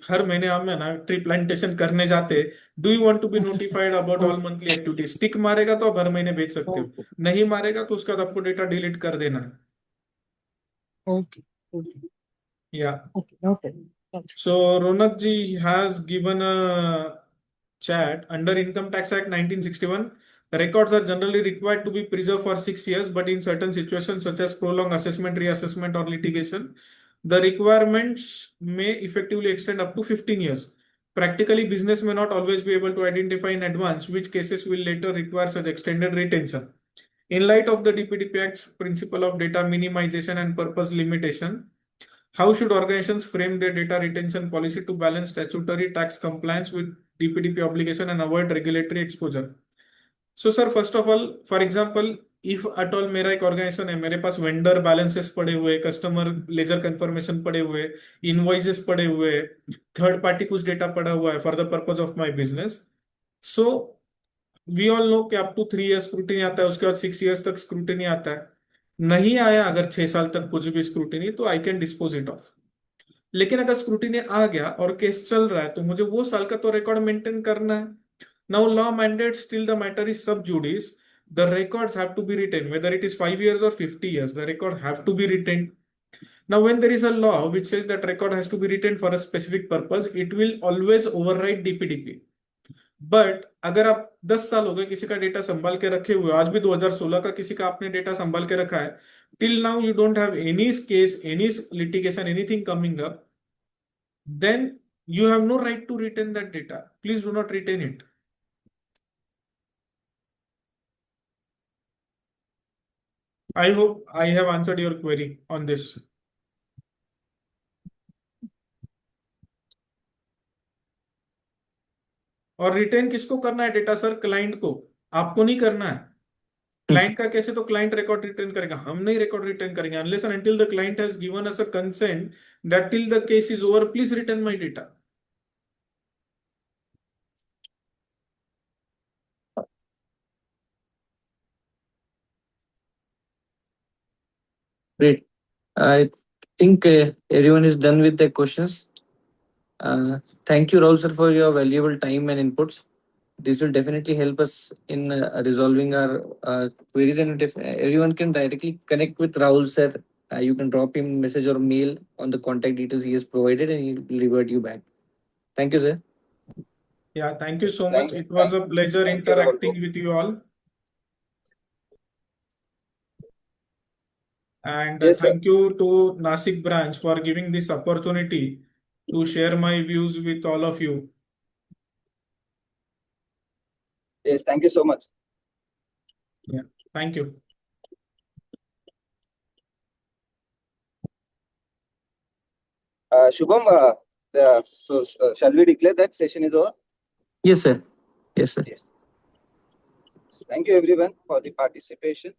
हर महीने हम है ना ट्री प्लांटेशन करने जाते, do you want to be notified about all monthly activities. Tick मारेगा तो आप हर महीने भेज सकते हो, नहीं मारेगा तो उसका आपको डेटा डिलीट कर देना है. Okay. Okay. या Okay. Okay. So Ronak ji has given a chat under Income Tax Act 1961. Records are generally required to be preserved for 6 years, but in certain situations, such as prolonged assessment, reassessment, or litigation, the requirements may effectively extend up to 15 years. Practically, business may not always be able to identify in advance which cases will later require such extended retention. In light of the DPDP Act's principle of data minimization and purpose limitation, how should organizations frame their data retention policy to balance statutory tax compliance with DPDP obligation and avoid regulatory exposure? So, sir, first of all, for example, if at all मेरा एक organisation है, मेरे पास vendor balances पड़े हुए, customer laser confirmation पड़े हुए, invoices पड़े हुए, थर्ड पार्टी कुछ डेटा पड़ा हुआ है for the purpose of my business. So we all know कि अप टू 3 इयर्स स्क्रूटिनी आता है, उसके बाद 6 इयर्स तक स्क्रूटिनी आता है. नहीं आया अगर 6 साल तक कुछ भी स्क्रूटिनी, तो I can dispose it of. लेकिन अगर स्क्रूटिनी आ गया और केस चल रहा है, तो मुझे वो साल का तो रिकॉर्ड मेंटेन करना है. Now law mandates till the matter is sub judice, the records have to be retained, whether it is 5 years or 50 years, the record have to be retained. Now when there is a law which says that record has to be retained for a specific purpose, it will always override DPDP. But अगर आप 10 साल हो गए किसी का data संभाल के रखे हुए, आज भी 2016 का किसी का आपने डेटा संभाल के रखा है, till now you don't have any case, any litigation, anything coming up, then you have no right to retain that data. Please do not retain it. I hope I have answered your query on this. और retain किसको करना है data sir? Client को, आपको नहीं करना है। Client का कैसे? तो क्लाइंट रिकॉर्ड रिटेन करेगा, हम नहीं रिकॉर्ड रिटेन करेंगे unless and until the client has given us a consent that till the case is over, please return my data. Great. I think everyone is done with their questions. Thank you, Rahul sir, for your valuable time and inputs. This will definitely help us in resolving our queries, and if everyone can directly connect with Rahul sir, you can drop him message or mail on the contact details he has provided, and he will revert you back. Thank you, sir. Yeah, thank you so Thank much. you. It was a pleasure Thank you, Rahul. interacting with you all. And Yes, sir. thank you to Nasik branch for giving this opportunity to share my views with all of you. Yes, thank you so much. Yeah, thank you. Shubham, shall we declare that session is over? Yes, sir. Yes, sir. Yes. Thank you everyone for the participation.